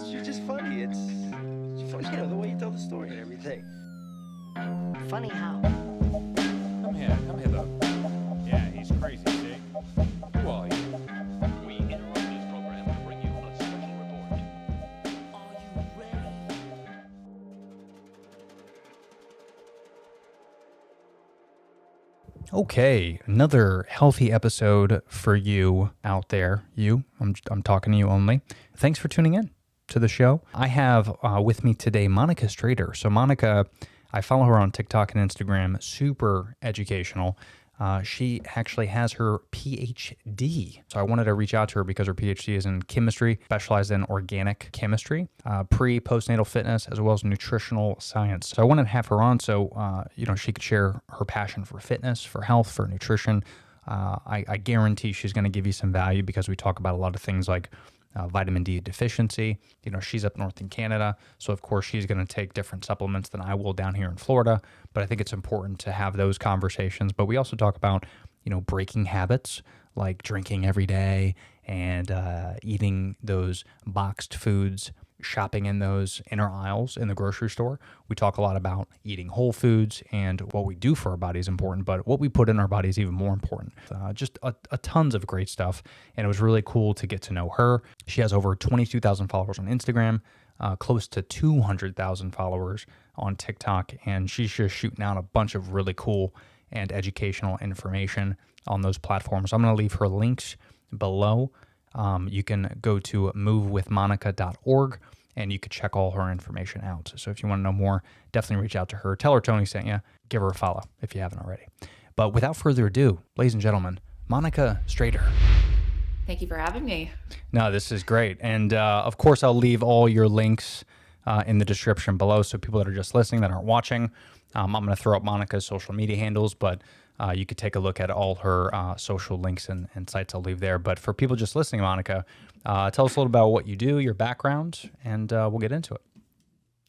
You're just funny. It's funny, the way you tell the story and everything. Funny how? Come hither. Yeah, he's crazy, see? Who are you? We interrupt this program to bring you a special report. Are you ready? Okay, another healthy episode for you out there. I'm talking to you only. Thanks for tuning in to the show. I have with me today Monica Strader. So Monica, I follow her on TikTok and Instagram. Super educational. She actually has her PhD. So I wanted to reach out to her because her PhD is in chemistry, specialized in organic chemistry, postnatal fitness, as well as nutritional science. So I wanted to have her on so, she could share her passion for fitness, for health, for nutrition. I guarantee she's going to give you some value because we talk about a lot of things like vitamin D deficiency. She's up north in Canada, so of course she's going to take different supplements than I will down here in Florida. But I think it's important to have those conversations. But we also talk about, breaking habits like drinking every day and eating those boxed foods, shopping in those inner aisles in the grocery store. We talk a lot about eating whole foods, and what we do for our body is important, but what we put in our body is even more important. Just a tons of great stuff, and it was really cool to get to know her. She has over 22,000 followers on Instagram, close to 200,000 followers on TikTok, and she's just shooting out a bunch of really cool and educational information on those platforms. I'm going to leave her links below. You can go to movewithmonica.org and you could check all her information out. So if you want to know more, definitely reach out to her. Tell her Tony sent you. Give her a follow if you haven't already. But without further ado, ladies and gentlemen, Monica Strader. Thank you for having me. No, this is great. And of course, I'll leave all your links in the description below. So people that are just listening, that aren't watching, I'm going to throw up Monica's social media handles, but you could take a look at all her social links and sites I'll leave there. But for people just listening, Monica, tell us a little about what you do, your background, and we'll get into it.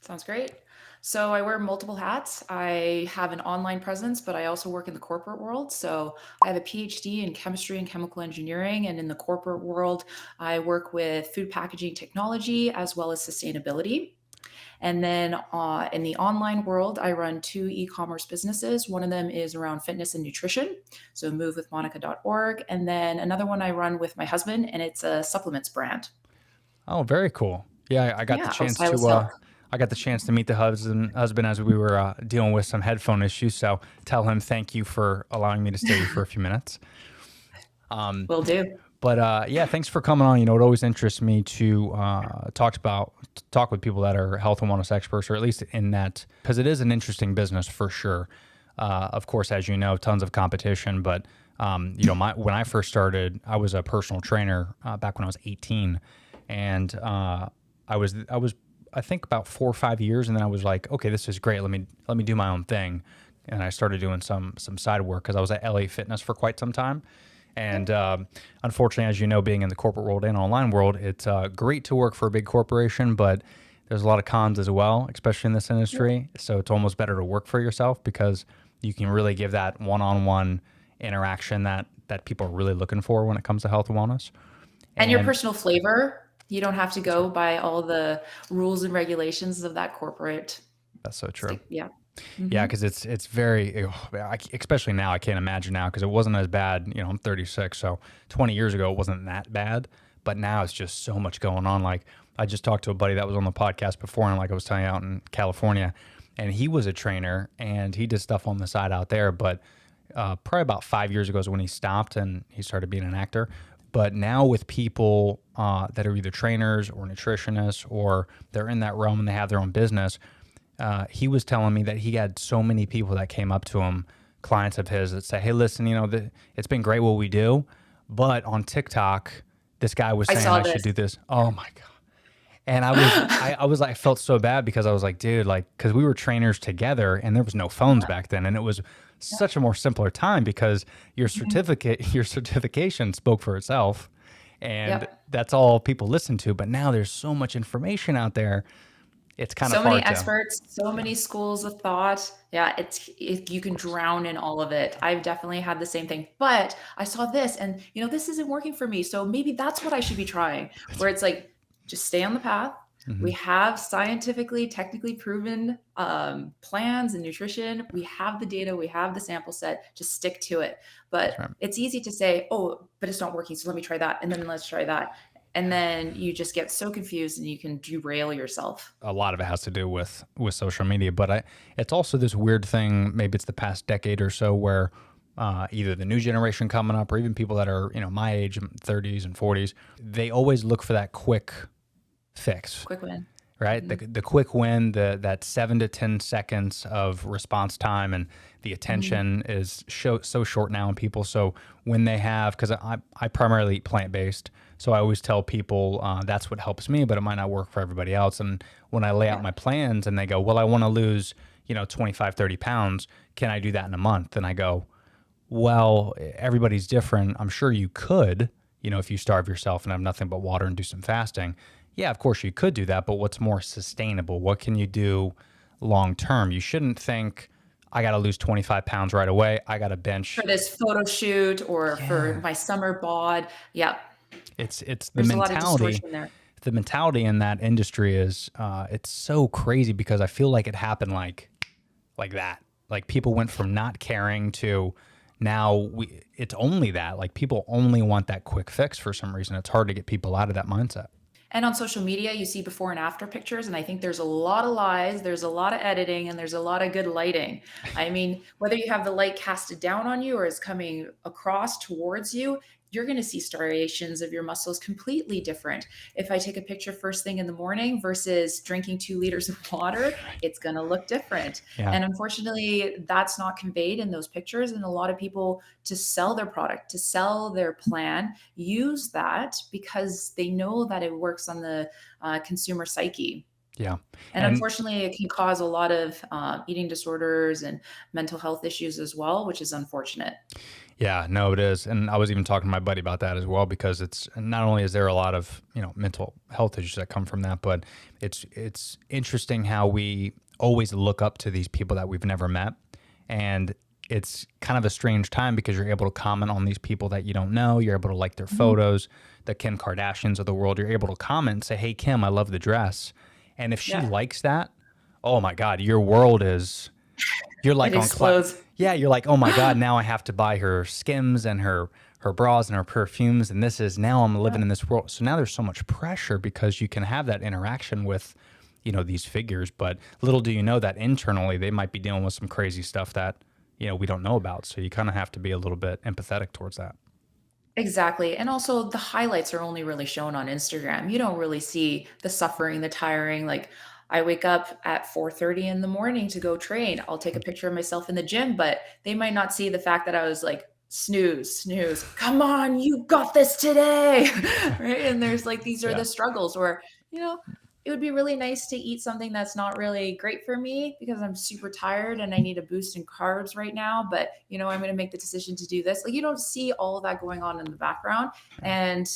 Sounds great. So I wear multiple hats. I have an online presence, but I also work in the corporate world. So I have a PhD in chemistry and chemical engineering. And in the corporate world, I work with food packaging technology as well as sustainability. And then in the online world, I run two e-commerce businesses. One of them is around fitness and nutrition, so movewithmonica.org. And then another one I run with my husband, and it's a supplements brand. Oh, very cool. Yeah, I got the chance Stylist to Health. I got the chance to meet the husband as we were dealing with some headphone issues. So tell him thank you for allowing me to stay for a few minutes. Will do. But yeah, thanks for coming on. It always interests me to talk with people that are health and wellness experts, or at least in that, because it is an interesting business for sure. Of course, as you know, tons of competition. But when I first started, I was a personal trainer back when I was 18, and I was I think about 4 or 5 years, and then I was like, okay, this is great. Let me do my own thing, and I started doing some side work because I was at LA Fitness for quite some time. And unfortunately, as you know, being in the corporate world and online world, it's great to work for a big corporation, but there's a lot of cons as well, especially in this industry. So it's almost better to work for yourself because you can really give that one-on-one interaction that people are really looking for when it comes to health and wellness. And your personal flavor. You don't have to go by all the rules and regulations of that corporate. That's so true. Yeah. Yeah, because it's very, especially now, I can't imagine now because it wasn't as bad. I'm 36, so 20 years ago it wasn't that bad, but now it's just so much going on. Like I just talked to a buddy that was on the podcast before, and like I was telling you, out in California, and he was a trainer and he did stuff on the side out there, but probably about 5 years ago is when he stopped and he started being an actor. But now with people that are either trainers or nutritionists or they're in that realm and they have their own business, he was telling me that he had so many people that came up to him, clients of his, that say, hey, listen, it's been great what we do, but on TikTok, this guy was saying I should do this. Oh my God. And I felt so bad because I was like, dude, because we were trainers together and there was no phones back then. And it was such a more simpler time because your certification spoke for itself. And that's all people listen to. But now there's so much information out there. It's kind of so many hard experts, so many schools of thought. Yeah, you can drown in all of it. I've definitely had the same thing, but I saw this and this isn't working for me. So maybe that's what I should be trying, where it's like, just stay on the path, We have scientifically, technically proven plans and nutrition. We have the data, we have the sample set, just stick to it. But right. it's easy to say, oh, but it's not working, so let me try that. And then let's try that. And then you just get so confused and you can derail yourself. A lot of it has to do with social media, but it's also this weird thing. Maybe it's the past decade or so where either the new generation coming up or even people that are my age, 30s and 40s, they always look for that quick fix. Quick win. Right? The quick win, that 7 to 10 seconds of response time, and the attention is so short now in people. So when they have, because I primarily eat plant-based, so I always tell people that's what helps me, but it might not work for everybody else. And when I lay out my plans and they go, well, I want to lose 25, 30 pounds. Can I do that in a month? And I go, well, everybody's different. I'm sure you could, if you starve yourself and have nothing but water and do some fasting. Yeah, of course you could do that, but what's more sustainable? What can you do long term? You shouldn't think, I got to lose 25 pounds right away. I got to bench. For this photo shoot or for my summer bod. Yeah. It's the There's mentality. a lot of distortion there. The mentality in that industry is, it's so crazy because I feel like it happened like that. Like people went from not caring to now it's only that. Like people only want that quick fix for some reason. It's hard to get people out of that mindset. And on social media, you see before and after pictures. And I think there's a lot of lies, there's a lot of editing, and there's a lot of good lighting. I mean, whether you have the light casted down on you or is coming across towards you, you're going to see striations of your muscles completely different. If I take a picture first thing in the morning versus drinking 2 liters of water, it's going to look different. Yeah. And unfortunately, that's not conveyed in those pictures. And a lot of people, to sell their product, to sell their plan, use that because they know that it works on the consumer psyche. Yeah. And unfortunately, it can cause a lot of eating disorders and mental health issues as well, which is unfortunate. Yeah, no, it is. And I was even talking to my buddy about that as well, because it's not only is there a lot of, mental health issues that come from that, but it's interesting how we always look up to these people that we've never met. And it's kind of a strange time because you're able to comment on these people that you don't know. You're able to like their photos, the Kim Kardashians of the world. You're able to comment and say, hey, Kim, I love the dress. And if she likes that, oh my God, your world is... You're like it on explodes. Yeah, you're like, oh my God, now I have to buy her Skims and her bras and her perfumes, and now I'm living in this world. So now there's so much pressure because you can have that interaction with, these figures, but little do you know that internally they might be dealing with some crazy stuff that, we don't know about. So you kind of have to be a little bit empathetic towards that. Exactly. And also the highlights are only really shown on Instagram. You don't really see the suffering, the tiring. Like I wake up at 4:30 in the morning to go train. I'll take a picture of myself in the gym, but they might not see the fact that I was like, snooze, come on, you got this today. Right. And there's like, these are the struggles where, it would be really nice to eat something that's not really great for me because I'm super tired and I need a boost in carbs right now. But, I'm going to make the decision to do this. Like you don't see all of that going on in the background. And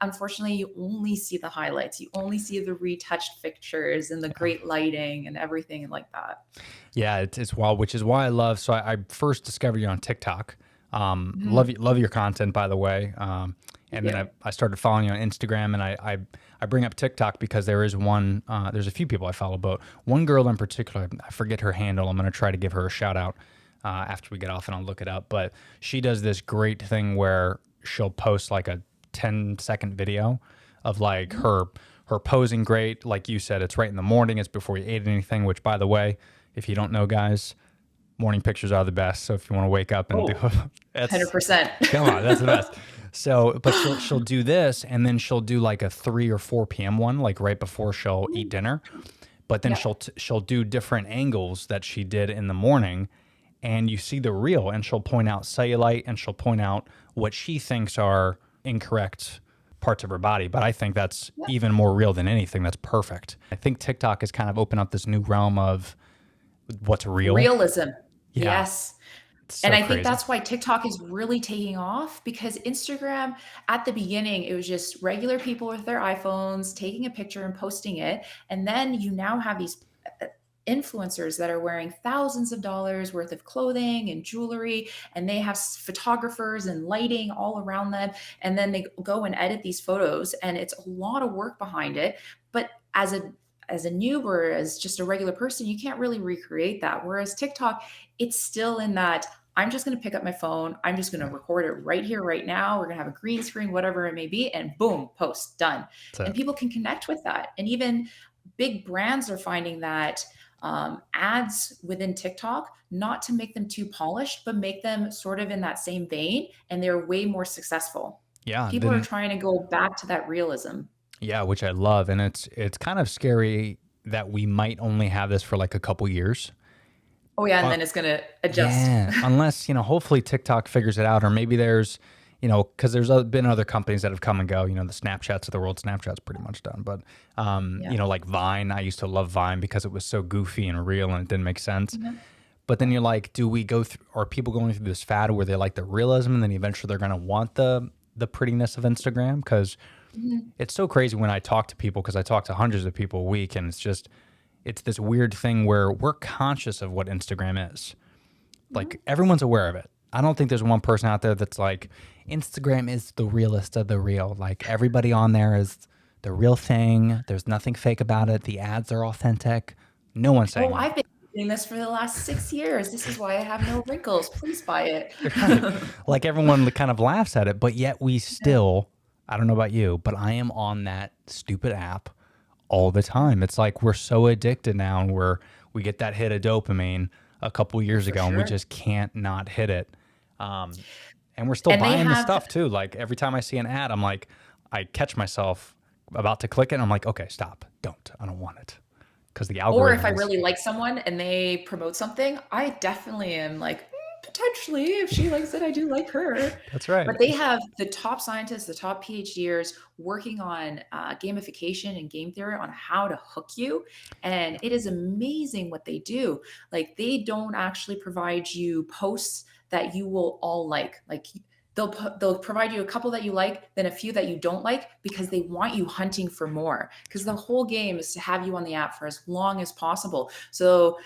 unfortunately, you only see the highlights. You only see the retouched pictures and the great lighting and everything like that. Yeah, it's wild, which is why I love. So I first discovered you on TikTok. Love your content, by the way. And then I started following you on Instagram, and I bring up TikTok because there is one. There's a few people I follow, but one girl in particular, I forget her handle. I'm going to try to give her a shout out after we get off, and I'll look it up. But she does this great thing where she'll post like a 10-second video of like her posing great. Like you said, it's right in the morning. It's before you ate anything, which by the way, if you don't know, guys, morning pictures are the best. So if you want to wake up and do 100%. Come on, that's the best. So, but she'll do this, and then she'll do like a 3 or 4 p.m. one, like right before she'll eat dinner. But then she'll do different angles that she did in the morning, and you see the reel, and she'll point out cellulite, and she'll point out what she thinks are incorrect parts of her body. But I think that's even more real than anything. That's perfect. I think TikTok has kind of opened up this new realm of what's real. Realism. Yeah. Yes. So and I crazy. think that's why TikTok is really taking off, because Instagram at the beginning, it was just regular people with their iPhones taking a picture and posting it. And then you now have these influencers that are wearing thousands of dollars worth of clothing and jewelry, and they have photographers and lighting all around them. And then they go and edit these photos, and it's a lot of work behind it. But as a noob or as just a regular person, you can't really recreate that. Whereas TikTok, it's still in that I'm just going to pick up my phone. I'm just going to record it right here, right now. We're going to have a green screen, whatever it may be, and boom, post, done. That's And it. people can connect with that. And even big brands are finding that ads within TikTok, not to make them too polished, but make them sort of in that same vein, and they're way more successful. Yeah. People are trying to go back to that realism. Yeah, which I love. And it's kind of scary that we might only have this for like a couple years. Oh yeah, and then it's going to adjust. Yeah, unless, hopefully TikTok figures it out, or maybe there's, because there's been other companies that have come and go, the Snapchats of the world. Snapchat's pretty much done. But, like Vine, I used to love Vine because it was so goofy and real and it didn't make sense. But then you're like, do we go through, are people going through this fad where they like the realism and then eventually they're going to want the prettiness of Instagram? Because it's so crazy when I talk to people, because I talk to hundreds of people a week, and it's this weird thing where we're conscious of what Instagram is. Like everyone's aware of it. I don't think there's one person out there that's like, Instagram is the realest of the real. Like everybody on there is the real thing. There's nothing fake about it. The ads are authentic. No one's saying Oh, that. I've been doing this for the last 6 years. This is why I have no wrinkles. Please buy it. Like everyone kind of laughs at it, but yet we still, I don't know about you, but I am on that stupid app all the time. It's like we're so addicted now, and we get that hit of dopamine a couple years ago, and we just can't not hit it. And we're still And they buying the have- stuff too. Like every time I see an ad, I'm like, I catch myself about to click it, and I'm like, okay, stop, I don't want it, because the algorithm. Or if I really like someone and they promote something, I definitely am like, potentially, if she likes it, I do like her. That's right. But they have the top scientists, the top PhDers working on gamification and game theory on how to hook you. And it is amazing what they do. Like they don't actually provide you posts that you will all like. Like they'll provide you a couple that you like, then a few that you don't like, because they want you hunting for more. Because the whole game is to have you on the app for as long as possible. So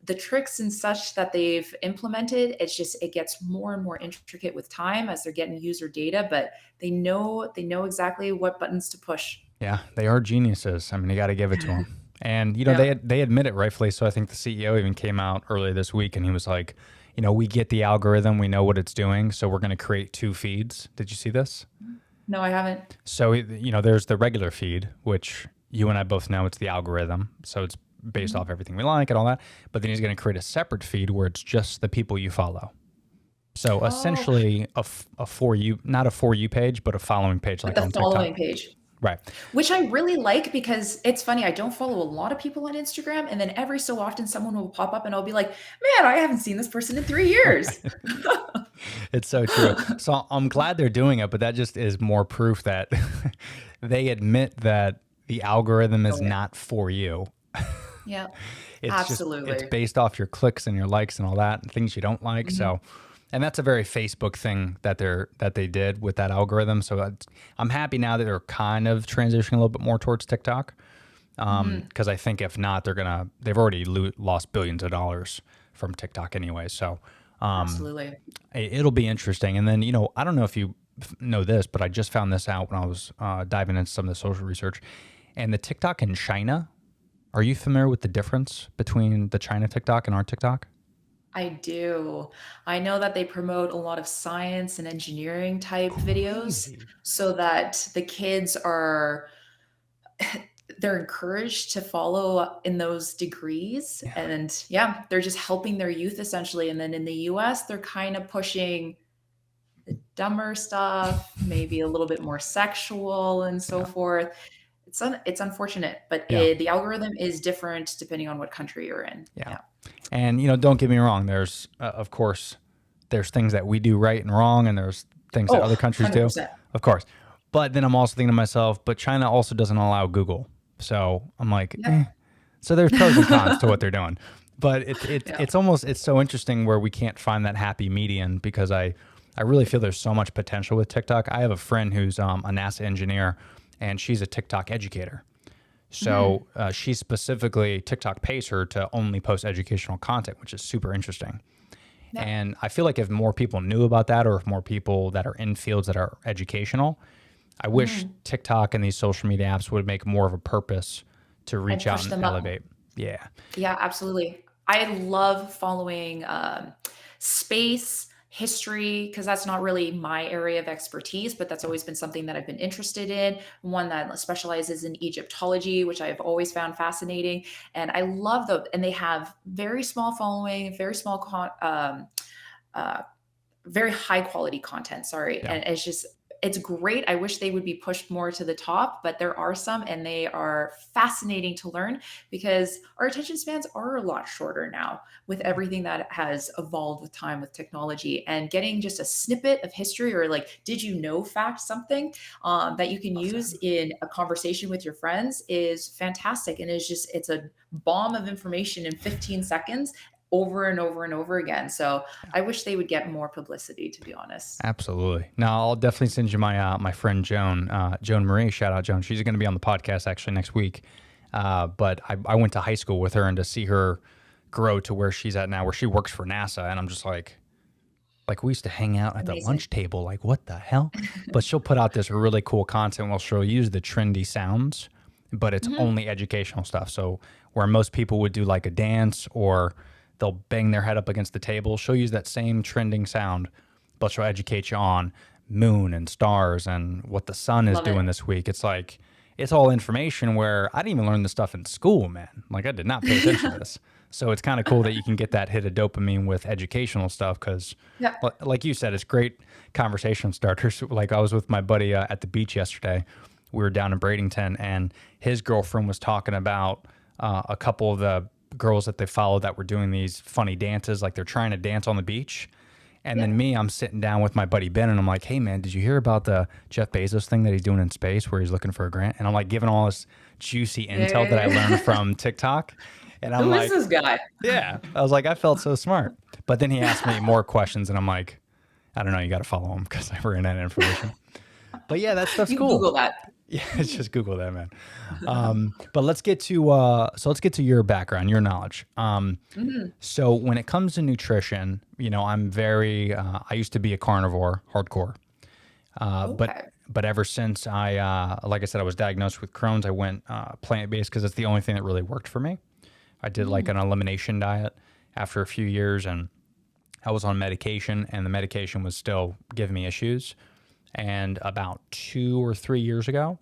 the tricks and such that they've implemented, it gets more and more intricate with time as they're getting user data, but they know exactly what buttons to push. Yeah, they are geniuses. I mean, you got to give it to them. And they admit it rightfully. So I think the CEO even came out earlier this week, and he was like, we get the algorithm, we know what it's doing, so we're going to create 2 feeds. Did you see this? No, I haven't. So, there's the regular feed, which you and I both know it's the algorithm. So it's based off everything we like and all that. But then he's going to create a separate feed where it's just the people you follow. So essentially a For You, not a For You page, but a following page, like The on following TikTok. page. Right. Which I really like, because it's funny. I don't follow a lot of people on Instagram. And then every so often someone will pop up and I'll be like, man, I haven't seen this person in 3 years. It's so true. So I'm glad they're doing it, but that just is more proof that they admit that the algorithm is not for you. Yeah, It's absolutely. it's based off your clicks and your likes and all that, and things you don't like. So, and that's a very Facebook thing that they did with that algorithm. So I'm happy now that they're kind of transitioning a little bit more towards TikTok. Because I think if not, they've already lost billions of dollars from TikTok anyway. So Absolutely. it'll be interesting. And then, I don't know if you know this, but I just found this out when I was diving into some of the social research. And the TikTok in China, are you familiar with the difference between the China TikTok and our TikTok? I do. I know that they promote a lot of science and engineering type videos so that the kids they're encouraged to follow in those degrees. Yeah. And yeah, they're just helping their youth essentially. And then in the US, they're kind of pushing the dumber stuff, maybe a little bit more sexual and so forth. It's unfortunate, but the algorithm is different depending on what country you're in. Yeah. And, don't get me wrong. There's, of course, there's things that we do right and wrong, and there's things that other countries 100%. do, of course. But then I'm also thinking to myself, but China also doesn't allow Google. So I'm like, So there's pros and cons to what they're doing. But it's so interesting where we can't find that happy median, because I really feel there's so much potential with TikTok. I have a friend who's a NASA engineer, and she's a TikTok educator. So she specifically, TikTok pays her to only post educational content, which is super interesting. Yeah. And I feel like if more people knew about that, or if more people that are in fields that are educational, I wish TikTok and these social media apps would make more of a purpose to reach out push and them up. elevate. Yeah. Yeah, absolutely. I love following space, history, because that's not really my area of expertise, but that's always been something that I've been interested in. One that specializes in Egyptology, which I've always found fascinating. And I love them. And they have very small following, very small uh, very high quality content. Sorry. Yeah. And it's great. I wish they would be pushed more to the top, but there are some and they are fascinating to learn because our attention spans are a lot shorter now with everything that has evolved with time with technology and getting just a snippet of history or like, did you know fact something that you can use in a conversation with your friends is fantastic. And it's a bomb of information in 15 seconds over and over and over again. So I wish they would get more publicity, to be honest. Absolutely. Now, I'll definitely send you my friend Joan Marie. Shout out Joan. She's going to be on the podcast actually next week. But I went to high school with her, and to see her grow to where she's at now, where she works for NASA, and I'm just like we used to hang out at the Amazing. lunch table. Like, what the hell? But she'll put out this really cool content where she'll use the trendy sounds, but it's only educational stuff. So where most people would do like a dance or they'll bang their head up against the table, she'll use that same trending sound, but she'll educate you on moon and stars and what the sun is Love doing it. this week. It's like, it's all information where I didn't even learn this stuff in school, man. Like, I did not pay attention to this. So it's kind of cool that you can get that hit of dopamine with educational stuff because, Yeah. like you said, it's great conversation starters. Like, I was with my buddy at the beach yesterday. We were down in Bradenton, and his girlfriend was talking about a couple of the girls that they followed that were doing these funny dances, like they're trying to dance on the beach. And then I'm sitting down with my buddy Ben, and I'm like, hey man, did you hear about the Jeff Bezos thing that he's doing in space where he's looking for a grant? And I'm like giving all this juicy intel that I learned from TikTok. And I'm Who like, is this guy? yeah, I was like, I felt so smart. But then he asked me more questions, and I'm like, I don't know, you got to follow him because I ran out of information. But yeah, that stuff's You cool. Google that. Yeah, it's just Google that, man. But let's get to your background, your knowledge. So when it comes to nutrition, I'm very. I used to be a carnivore, hardcore. Okay. But ever since like I said, I was diagnosed with Crohn's, I went plant-based because it's the only thing that really worked for me. I did like an elimination diet after a few years, and I was on medication, and the medication was still giving me issues. And about 2 or 3 years ago,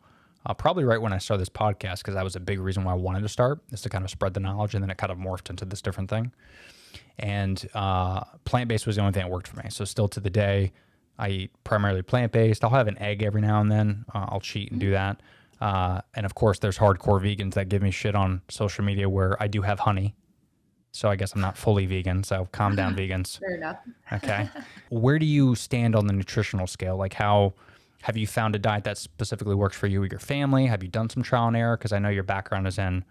probably right when I started this podcast, because that was a big reason why I wanted to start, is to kind of spread the knowledge, and then it kind of morphed into this different thing. And plant-based was the only thing that worked for me. So still to the day, I eat primarily plant-based. I'll have an egg every now and then. I'll cheat and do that. And of course, there's hardcore vegans that give me shit on social media where I do have honey. So I guess I'm not fully vegan. So calm down, vegans. Fair enough. Okay. Where do you stand on the nutritional scale? Like, how have you found a diet that specifically works for you or your family? Have you done some trial and error? Because I know your background is in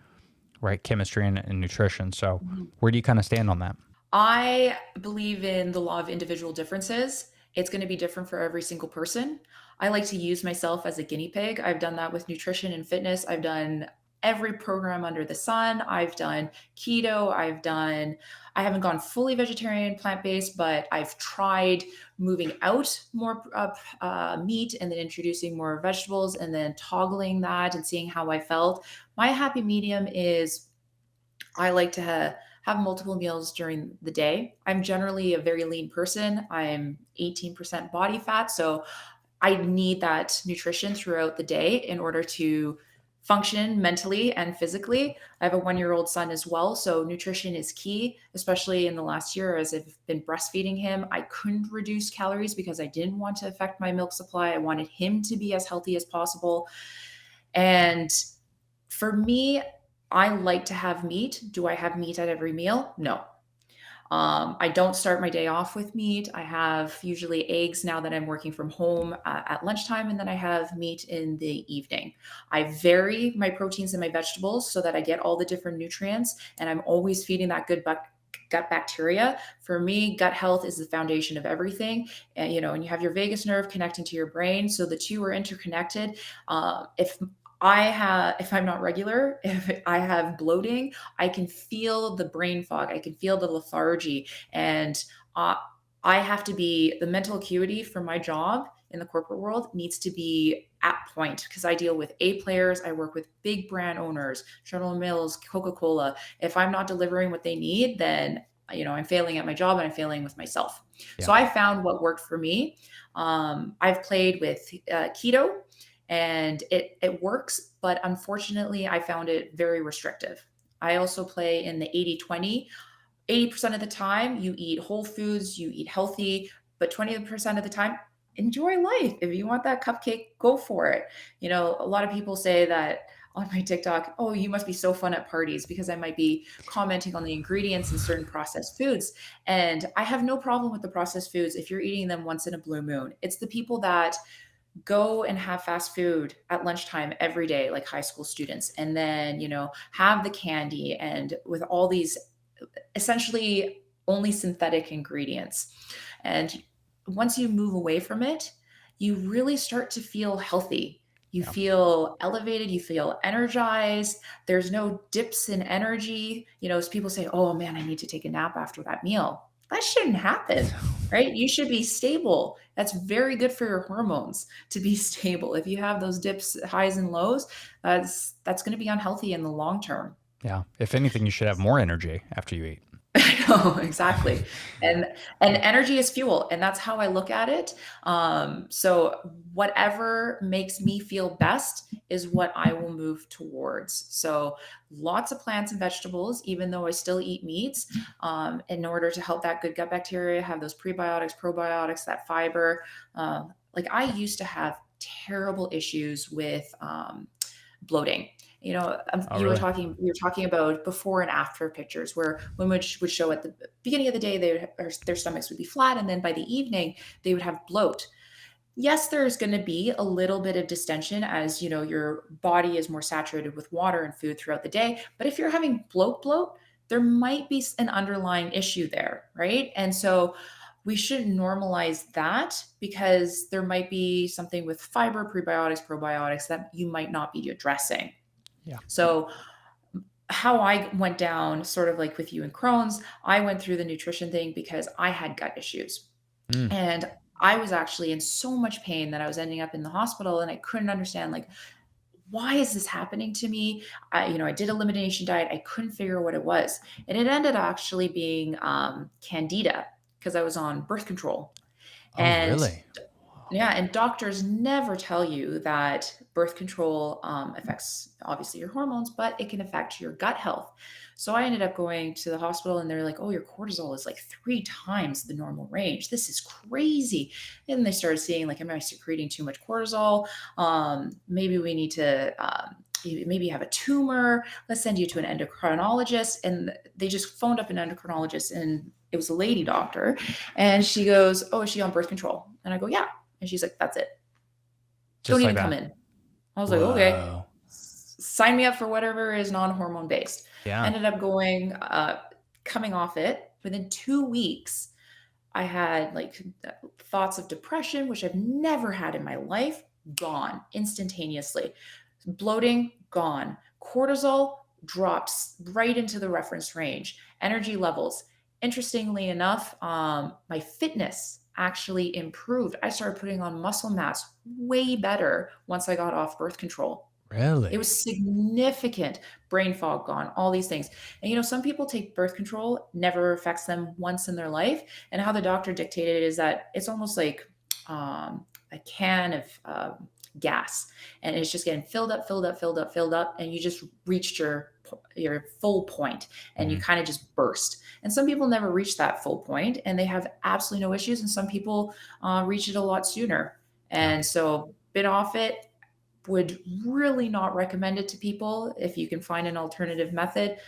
chemistry and nutrition. So where do you kind of stand on that? I believe in the law of individual differences. It's going to be different for every single person. I like to use myself as a guinea pig. I've done that with nutrition and fitness. I've done every program under the sun. I've done keto. I haven't gone fully vegetarian, plant-based, but I've tried moving out more meat and then introducing more vegetables and then toggling that and seeing how I felt. My happy medium is I like to have multiple meals during the day. I'm generally a very lean person. I'm 18% body fat. So I need that nutrition throughout the day in order to function mentally and physically. I have a 1-year-old son as well. So nutrition is key, especially in the last year as I've been breastfeeding him. I couldn't reduce calories because I didn't want to affect my milk supply. I wanted him to be as healthy as possible. And for me, I like to have meat. Do I have meat at every meal? No. I don't start my day off with meat. I have usually eggs now that I'm working from home at lunchtime, and then I have meat in the evening. I vary my proteins and my vegetables so that I get all the different nutrients, and I'm always feeding that good gut bacteria. For me, gut health is the foundation of everything. And you have your vagus nerve connecting to your brain, so the two are interconnected. If I'm not regular, if I have bloating, I can feel the brain fog. I can feel the lethargy. And I have to be, the mental acuity for my job in the corporate world needs to be at point, because I deal with A players. I work with big brand owners, General Mills, Coca-Cola. If I'm not delivering what they need, then I'm failing at my job and I'm failing with myself. Yeah. So I found what worked for me. I've played with keto, and it works, but unfortunately I found it very restrictive. I also play in the 80-20. 80% of the time you eat whole foods, you eat healthy, but 20% of the time, enjoy life. If you want that cupcake, go for it. A lot of people say that on my TikTok, oh, you must be so fun at parties, because I might be commenting on the ingredients in certain processed foods. And I have no problem with the processed foods if you're eating them once in a blue moon. It's the people that go and have fast food at lunchtime every day, like high school students, and then, have the candy and with all these essentially only synthetic ingredients. And once you move away from it, you really start to feel healthy. You feel elevated, you feel energized. There's no dips in energy. As people say, oh man, I need to take a nap after that meal. That shouldn't happen, right? You should be stable. That's very good for your hormones to be stable. If you have those dips, highs and lows, that's going to be unhealthy in the long term. Yeah. If anything, you should have more energy after you eat. No, exactly. And energy is fuel, and that's how I look at it. So whatever makes me feel best is what I will move towards. So lots of plants and vegetables, even though I still eat meats, in order to help that good gut bacteria, have those prebiotics, probiotics, that fiber. Like I used to have terrible issues with bloating. We were talking about before and after pictures where women would show at the beginning of the day, their stomachs would be flat. And then by the evening, they would have bloat. Yes, there's going to be a little bit of distension as, your body is more saturated with water and food throughout the day. But if you're having bloat, there might be an underlying issue there, right? And so we shouldn't normalize that, because there might be something with fiber, prebiotics, probiotics that you might not be addressing. Yeah. So how I went down, sort of like with you and Crohn's, I went through the nutrition thing because I had gut issues. And I was actually in so much pain that I was ending up in the hospital, and I couldn't understand, like, why is this happening to me? I did elimination diet. I couldn't figure out what it was. And it ended up actually being candida, because I was on birth control. Oh, really? Yeah, and doctors never tell you that birth control affects obviously your hormones, but it can affect your gut health. So I ended up going to the hospital, and they're like, oh, your cortisol is like 3 times the normal range. This is crazy. And they started seeing, like, am I secreting too much cortisol? Maybe we need to, maybe you have a tumor. Let's send you to an endocrinologist. And they just phoned up an endocrinologist, and it was a lady doctor. And she goes, oh, is she on birth control? And I go, yeah. And she's like, that's it. Don't even come in. I was like, okay, sign me up for whatever is non-hormone based. Yeah. Ended up coming off it. Within 2 weeks, I had like thoughts of depression, which I've never had in my life, gone instantaneously. Bloating, gone. Cortisol drops right into the reference range. Energy levels. Interestingly enough, my fitness actually improved. I started putting on muscle mass way better once I got off birth control. Really? It was significant. Brain fog gone, all these things. And some people take birth control, never affects them once in their life. And how the doctor dictated it is that it's almost like a can of gas, and it's just getting filled up, and you just reached your full point, and you kind of just burst. And some people never reach that full point, and they have absolutely no issues. And some people reach it a lot sooner. And so been off it, would really not recommend it to people. If you can find an alternative method,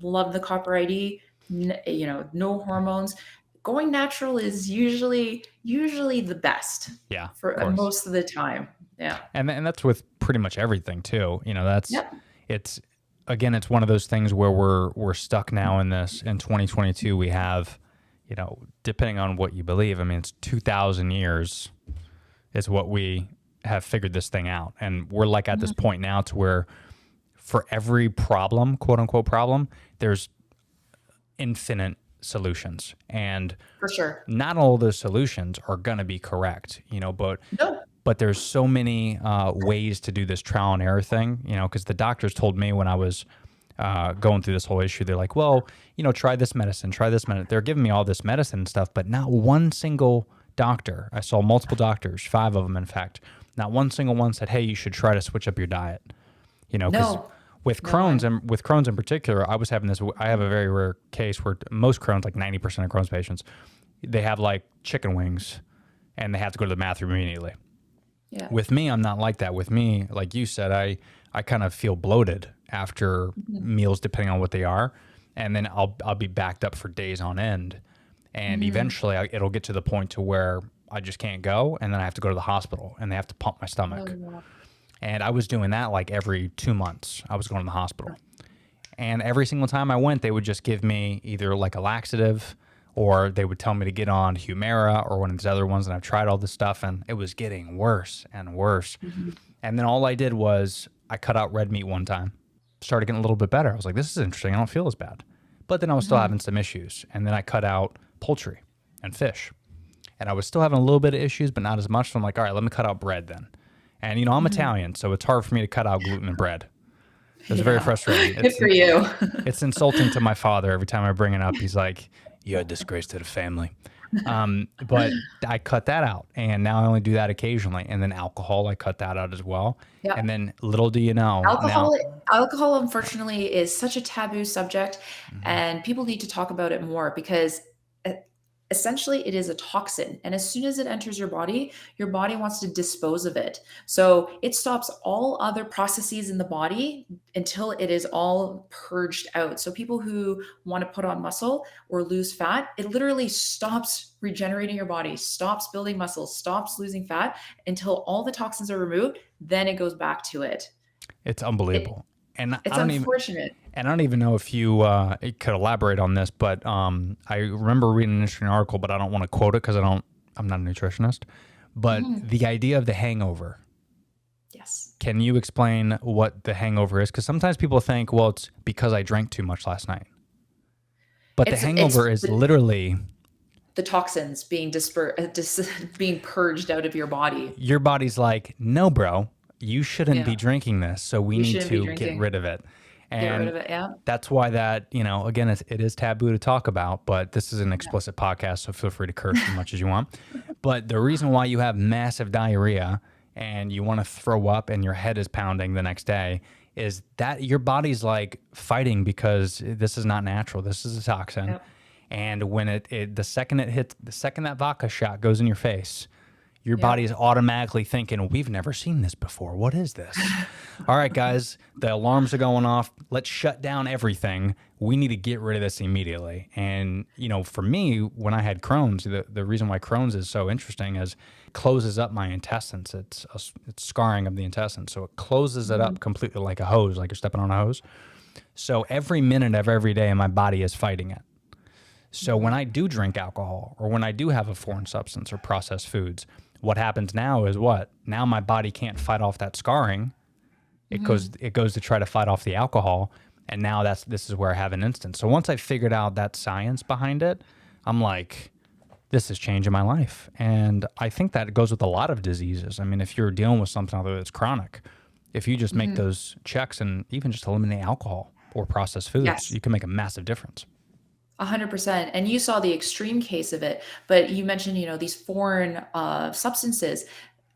love the copper ID, no hormones. Going natural is usually the best. Yeah, for most of the time. Yeah. And that's with pretty much everything too. It's one of those things where we're stuck now in 2022. We have, depending on what you believe, I mean, it's 2,000 years is what we have figured this thing out. And we're like at this point now to where for every problem, quote unquote problem, there's infinite solutions, and For sure. not all those solutions are going to be correct, No. but there's so many ways to do this trial and error thing, because the doctors told me when I was going through this whole issue, they're like, well, try this medicine, try this medicine. They're giving me all this medicine and stuff, but not one single doctor. I saw multiple doctors, 5 of them, in fact. Not one single one said, hey, you should try to switch up your diet. Because No. with No Crohn's and with Crohn's in particular, I was having this. I have a very rare case where most Crohn's, like 90% of Crohn's patients, they have like chicken wings, and they have to go to the bathroom immediately. Yeah. With me, I'm not like that. With me, like you said, I kind of feel bloated after meals, depending on what they are, and then I'll be backed up for days on end, and eventually it'll get to the point to where I just can't go, and then I have to go to the hospital, and they have to pump my stomach. Oh, yeah. And I was doing that like every 2 months. I was going to the hospital. And every single time I went, they would just give me either like a laxative, or they would tell me to get on Humira or one of these other ones. And I've tried all this stuff, and it was getting worse and worse. And then all I did was I cut out red meat one time, started getting a little bit better. I was like, this is interesting. I don't feel as bad. But then I was still having some issues. And then I cut out poultry and fish. And I was still having a little bit of issues, but not as much. So I'm like, all right, let me cut out bread then. And, I'm Italian, so it's hard for me to cut out gluten in bread. It's very frustrating. Good for you. It's insulting to my father every time I bring it up. He's like, you're a disgrace to the family. But I cut that out, and now I only do that occasionally. And then alcohol, I cut that out as well. Yeah. And then little do you know, Alcohol, unfortunately, is such a taboo subject, and people need to talk about it more because essentially it is a toxin. And as soon as it enters your body wants to dispose of it. So it stops all other processes in the body until it is all purged out. So people who want to put on muscle or lose fat, it literally stops regenerating your body, stops building muscle, stops losing fat until all the toxins are removed. Then it goes back to it. It's unbelievable. And It's unfortunate. I don't even know if you could elaborate on this, but I remember reading an interesting article, but I don't want to quote it because I'm not a nutritionist. But the idea of the hangover. Yes. Can you explain what the hangover is? Because sometimes people think, well, it's because I drank too much last night. But the hangover is literally the toxins being being purged out of your body. Your body's like, no, bro, you shouldn't be drinking this. So we need to get rid of it. And get rid of it, yeah. That's why that, again, it is taboo to talk about, but this is an explicit podcast, so feel free to curse as much as you want. But the reason why you have massive diarrhea and you want to throw up and your head is pounding the next day is that your body's like fighting because this is not natural. This is a toxin. Yep. And when the second that vodka shot goes in your face, your body is automatically thinking, we've never seen this before. What is this? All right, guys, the alarms are going off. Let's shut down everything. We need to get rid of this immediately. And, for me, when I had Crohn's, the reason why Crohn's is so interesting is it closes up my intestines. It's scarring of the intestines. So it closes it up completely like a hose, like you're stepping on a hose. So every minute of every day, my body is fighting it. So when I do drink alcohol or when I do have a foreign substance or processed foods, what happens now is what? Now my body can't fight off that scarring. It goes to try to fight off the alcohol, and now this is where I have an instance. So once I figured out that science behind it, I'm like, this is changing my life. And I think that goes with a lot of diseases. I mean, if you're dealing with something that's chronic, if you just make those checks and even just eliminate alcohol or processed foods, you can make a massive difference. 100%. And you saw the extreme case of it, but you mentioned, these foreign substances,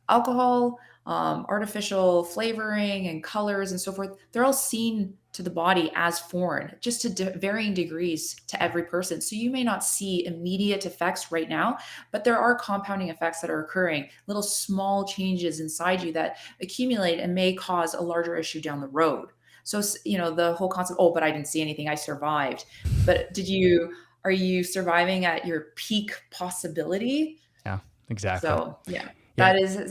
alcohol, artificial flavoring and colors and so forth. They're all seen to the body as foreign, just to varying degrees to every person. So you may not see immediate effects right now, but there are compounding effects that are occurring, little small changes inside you that accumulate and may cause a larger issue down the road. So, the whole concept, but I didn't see anything, I survived. But are you surviving at your peak possibility? Yeah, exactly. So,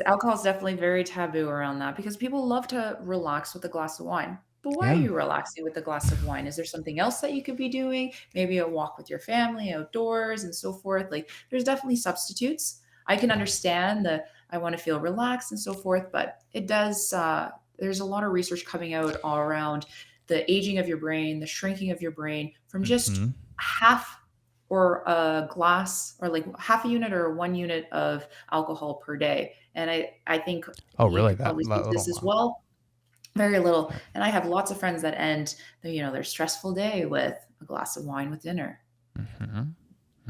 alcohol is definitely very taboo around that because people love to relax with a glass of wine. But why are you relaxing with a glass of wine? Is there something else that you could be doing? Maybe a walk with your family outdoors and so forth. Like, there's definitely substitutes. I can understand I want to feel relaxed and so forth, but it does, there's a lot of research coming out all around the aging of your brain, the shrinking of your brain from just half or a glass or like half a unit or 1 unit of alcohol per day. And I think Oh, you really? could That, probably that speak to little? this as Wow. well. Very little. Yeah. And I have lots of friends that end their stressful day with a glass of wine with dinner. hmm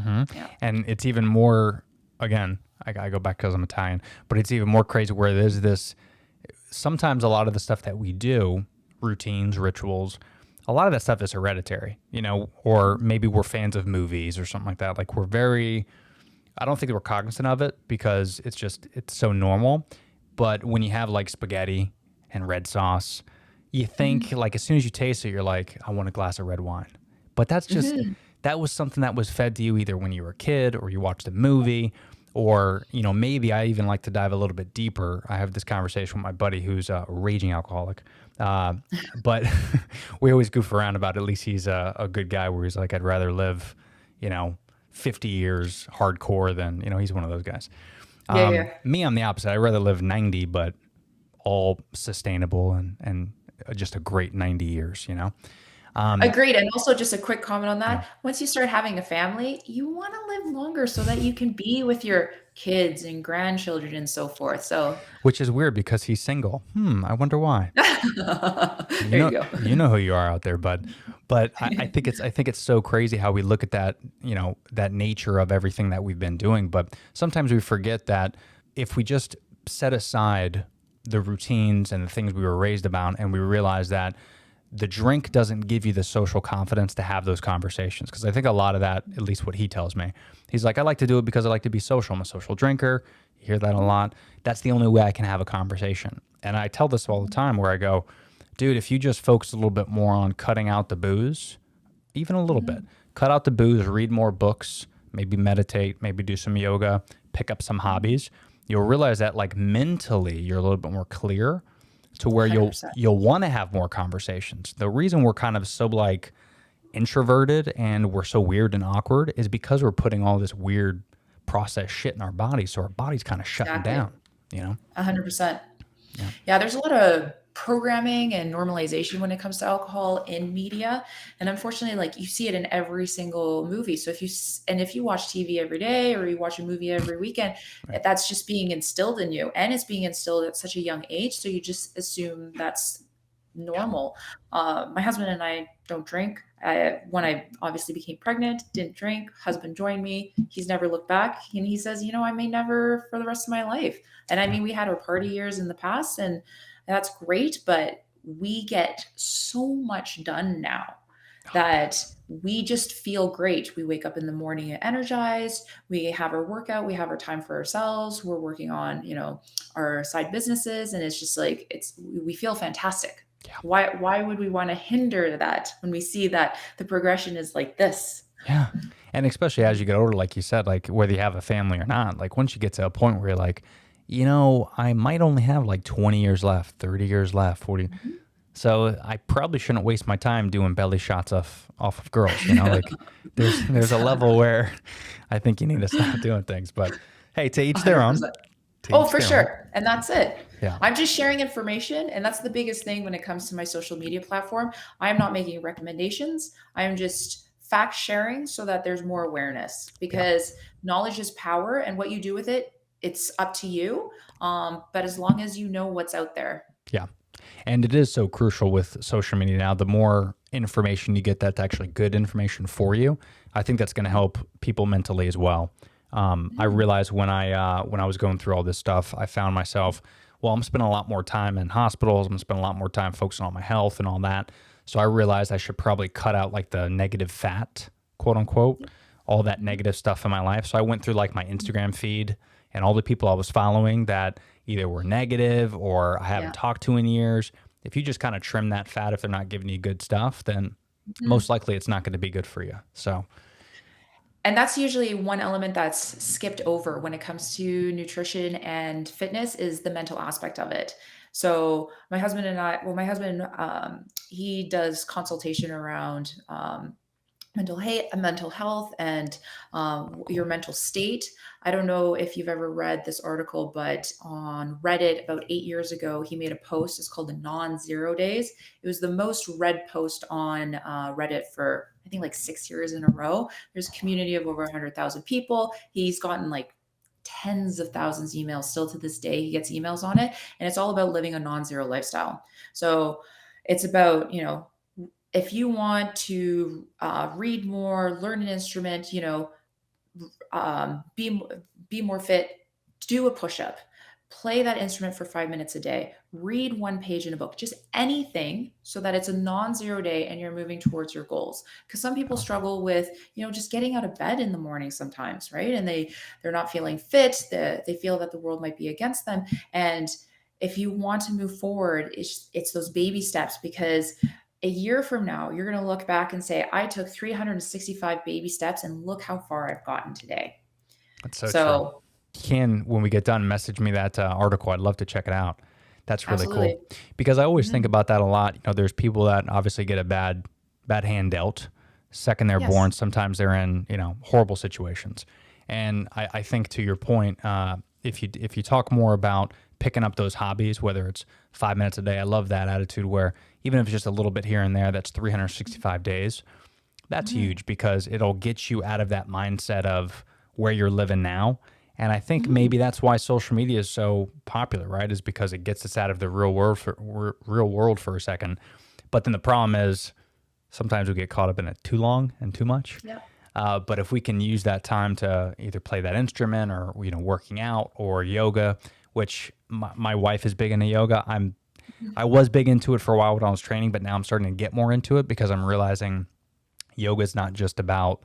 hmm Yeah. And it's even more, again, I go back because I'm Italian, but it's even more crazy where there's this, sometimes a lot of the stuff that we do, routines, rituals, a lot of that stuff is hereditary, or maybe we're fans of movies or something like that. Like we're very, I don't think we're cognizant of it because it's so normal. But when you have like spaghetti and red sauce, you think like as soon as you taste it, you're like, I want a glass of red wine. But Hmm. that was something that was fed to you either when you were a kid or you watched a movie, or, maybe I even like to dive a little bit deeper. I have this conversation with my buddy who's a raging alcoholic. Uh, but we always goof around about at least he's a good guy where he's like, I'd rather live, you know, 50 years hardcore than, he's one of those guys. Yeah, yeah. Me, I'm the opposite. I'd rather live 90, but all sustainable and just a great 90 years. Agreed. And also just a quick comment on Yeah. that. Once you start having a family, you want to live longer so that you can be with your kids and grandchildren and so forth. So Which is weird because he's single. I wonder why. You there you know, go. you know who you are out there, bud. But I think it's so crazy how we look at that, that nature of everything that we've been doing. But sometimes we forget that if we just set aside the routines and the things we were raised about, and we realize that the drink doesn't give you the social confidence to have those conversations. Because I think a lot of that, at least what he tells me, he's like, I like to do it because I like to be social. I'm a social drinker. You hear that a lot. That's the only way I can have a conversation. And I tell this all the time where I go, dude, if you just focus a little bit more on cutting out the booze, even a little bit, cut out the booze, read more books, maybe meditate, maybe do some yoga, pick up some hobbies, you'll realize that like mentally you're a little bit more clear to where you'll 100%. you'll want to have more conversations. The reason we're kind of so like introverted and we're so weird and awkward is because we're putting all this weird processed shit in our bodies, so our body's kind of shutting Exactly. down, you know? 100%. Yeah. Yeah, there's a lot of programming and normalization when it comes to alcohol in media, and unfortunately, like you see it in every single movie. So if you watch TV every day or you watch a movie every weekend, Right. that's just being instilled in you, and it's being instilled at such a young age. So you just assume that's Yeah. normal. My husband and I don't drink. When I obviously became pregnant, didn't drink. Husband joined me. He's never looked back, and he says, I may never for the rest of my life. And I Yeah. mean, we had our party years in the past, and that's great, but we get so much done now Oh, yeah. that we just feel great. We wake up in the morning energized. We have our workout. We have our time for ourselves. We're working on, our side businesses, and it's just like we feel fantastic. Yeah. Why would we want to hinder that when we see that the progression is like this? Yeah. And especially as you get older, like you said, like whether you have a family or not, like once you get to a point where you're like, I might only have like 20 years left, 30 years left, 40. So I probably shouldn't waste my time doing belly shots off of girls, like there's a level where I think you need to stop doing things. But hey, to each their own. 100%. To Oh, each for their own. sure. And that's it. Yeah. I'm just sharing information. And that's the biggest thing when it comes to my social media platform. I am not making recommendations. I am just fact sharing so that there's more awareness, Yeah. because knowledge is power, and what you do with it, it's up to you. But as long as you know what's out there. Yeah. And it is so crucial with social media now. The more information you get that's actually good information for you, I think that's going to help people mentally as well. I realized when I was going through all this stuff, I found myself, well, I'm spending a lot more time in hospitals. I'm spending a lot more time focusing on my health and all that. So I realized I should probably cut out like the negative fat, quote unquote, all that negative stuff in my life. So I went through like my Instagram feed and all the people I was following that either were negative or I haven't Yeah. talked to in years. If you just kind of trim that fat, if they're not giving you good stuff, then Mhm. most likely it's not going to be good for you. So And that's usually one element that's skipped over when it comes to nutrition and fitness, is the mental aspect of it. So my husband, he does consultation around mental health and your mental state. I don't know if you've ever read this article, but on Reddit about 8 years ago, he made a post. It's called the Non-Zero Days. It was the most read post on Reddit for I think like 6 years in a row. There's a community of over 100,000 people. He's gotten like tens of thousands of emails still to this day. He gets emails on it, and it's all about living a non-zero lifestyle. So it's about, if you want to read more, learn an instrument, be more fit, do a push-up, play that instrument for 5 minutes a day, read one page in a book, just anything so that it's a non-zero day and you're moving towards your goals. Because some people struggle with, just getting out of bed in the morning sometimes, right? And they're not feeling fit. They feel that the world might be against them. And if you want to move forward, it's those baby steps, because a year from now, you're going to look back and say, I took 365 baby steps and look how far I've gotten today. That's so true. So You can, when we get done, message me that article. I'd love to check it out. That's really absolutely. cool. Because I always think about that a lot. There's people that obviously get a bad hand dealt. Second they're Yes. born, sometimes they're in, horrible situations. And I think, to your point, if you talk more about picking up those hobbies, whether it's 5 minutes a day, I love that attitude where even if it's just a little bit here and there, that's 365 days. That's huge, because it'll get you out of that mindset of where you're living now. And I think maybe that's why social media is so popular, right? Is because it gets us out of the real world for a second. But then the problem is sometimes we get caught up in it too long and too much. Yep. But if we can use that time to either play that instrument or working out or yoga, which my wife is big into yoga. I was big into it for a while when I was training, but now I'm starting to get more into it because I'm realizing yoga is not just about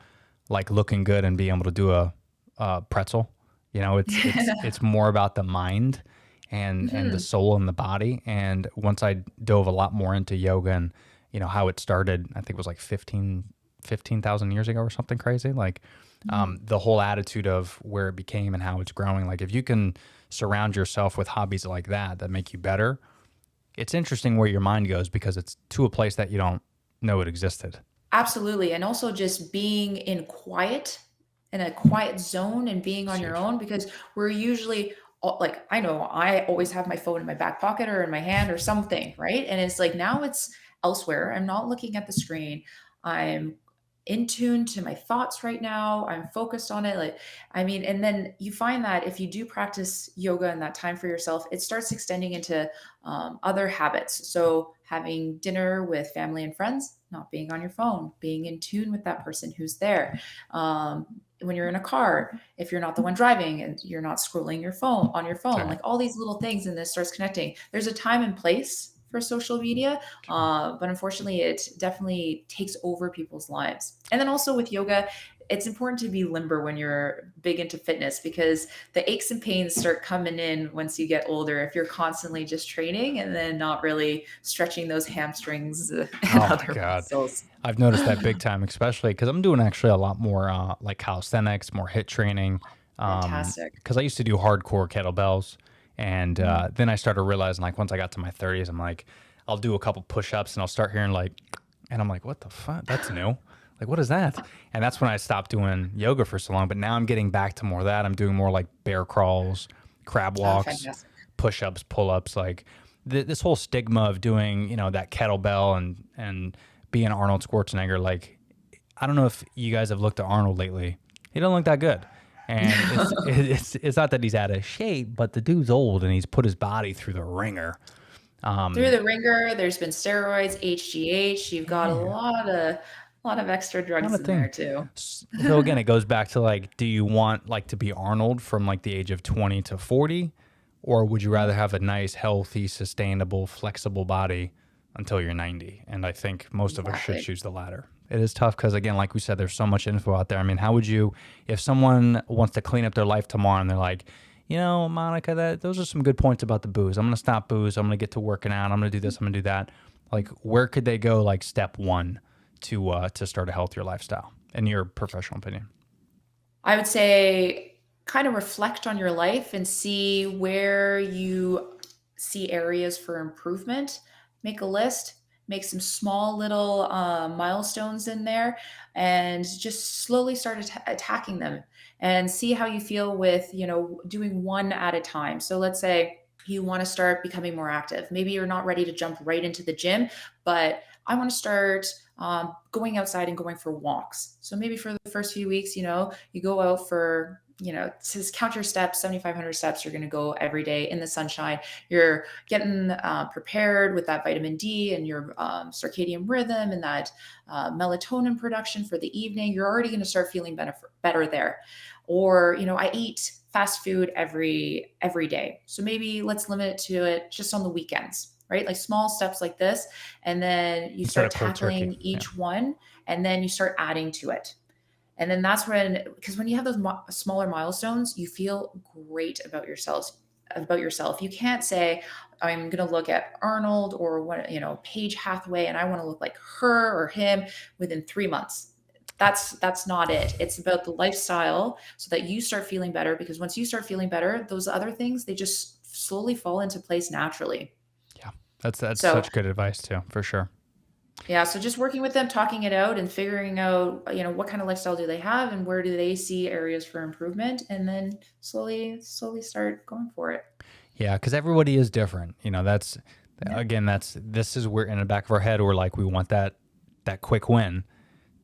like looking good and being able to do a pretzel. It's more about the mind and the soul and the body. And once I dove a lot more into yoga and how it started, I think it was like 15,000 years ago or something crazy. Like the whole attitude of where it became and how it's growing. Like if you can surround yourself with hobbies like that make you better, it's interesting where your mind goes because it's to a place that you don't know it existed. Absolutely. And also just being in a quiet zone and being on It's your huge. own, because we're usually like, I know I always have my phone in my back pocket or in my hand or something, right? And it's like now it's elsewhere. I'm not looking at the screen. I'm in tune to my thoughts right now. I'm focused on it. Like, I mean, and then you find that if you do practice yoga in that time for yourself, it starts extending into other habits. So having dinner with family and friends, not being on your phone, being in tune with that person who's there. When you're in a car, if you're not the one driving and you're not scrolling your phone on your phone, Sure. like all these little things, and this starts connecting. There's a time and place for social media, but unfortunately, it definitely takes over people's lives. And then also with yoga, it's important to be limber when you're big into fitness, because the aches and pains start coming in once you get older if you're constantly just training and then not really stretching those hamstrings and Oh my other God. muscles. I've noticed that big time, especially because I'm doing actually a lot more like calisthenics, more hit training. Fantastic. Because I used to do hardcore kettlebells. And then I started realizing, like, once I got to my 30s, I'm like, I'll do a couple push-ups and I'll start hearing and I'm like, what the fuck? That's new. Like, what is that? And that's when I stopped doing yoga for so long. But now I'm getting back to more of that. I'm doing more like bear crawls, crab Oh, walks, fantastic. push-ups, pull-ups. Like this whole stigma of doing, that kettlebell and being Arnold Schwarzenegger. Like, I don't know if you guys have looked at Arnold lately. He doesn't look that good. And it's not that he's out of shape, but the dude's old and he's put his body through the ringer. Through the ringer, there's been steroids, HGH. You've got a Yeah. lot of extra drugs Not a in there thing. too. So again, it goes back to like, do you want like to be Arnold from like the age of 20 to 40? Or would you rather have a nice, healthy, sustainable, flexible body until you're 90? And I think most of us should Exactly. choose the latter. It is tough because, again, like we said, there's so much info out there. I mean, how would you, if someone wants to clean up their life tomorrow and they're like, Monica, those are some good points about the booze. I'm going to stop booze. I'm going to get to working out. I'm going to do this. I'm going to do that. Like, where could they go, like, step one to start a healthier lifestyle, in your professional opinion? I would say kind of reflect on your life and see where you see areas for improvement. Make a list. make some small little milestones in there, and just slowly start attacking them, and see how you feel with, doing one at a time. So let's say you want to start becoming more active. Maybe you're not ready to jump right into the gym, but I want to start going outside and going for walks. So maybe for the first few weeks, you go out for, to count your steps, 7,500 steps, you're going to go every day in the sunshine. You're getting prepared with that vitamin D and your circadian rhythm and that melatonin production for the evening. You're already going to start feeling better there. Or, I eat fast food every day. So maybe let's limit it to it just on the weekends, right? Like small steps like this. And then you Instead start of cold turkey. tackling each one, and then you start adding to it. And then that's when, because when you have those smaller milestones, you feel great about yourselves. About yourself, you can't say, "I'm going to look at Arnold or what, Paige Hathaway, and I want to look like her or him within 3 months." That's not it. It's about the lifestyle, so that you start feeling better. Because once you start feeling better, those other things, they just slowly fall into place naturally. Yeah, that's So such good advice too, for sure. yeah, so just working with them, talking it out, and figuring out, what kind of lifestyle do they have, and where do they see areas for improvement, and then slowly start going for it. Yeah, because everybody is different. That's Yeah. again, this is where in the back of our head we're like, we want that quick win.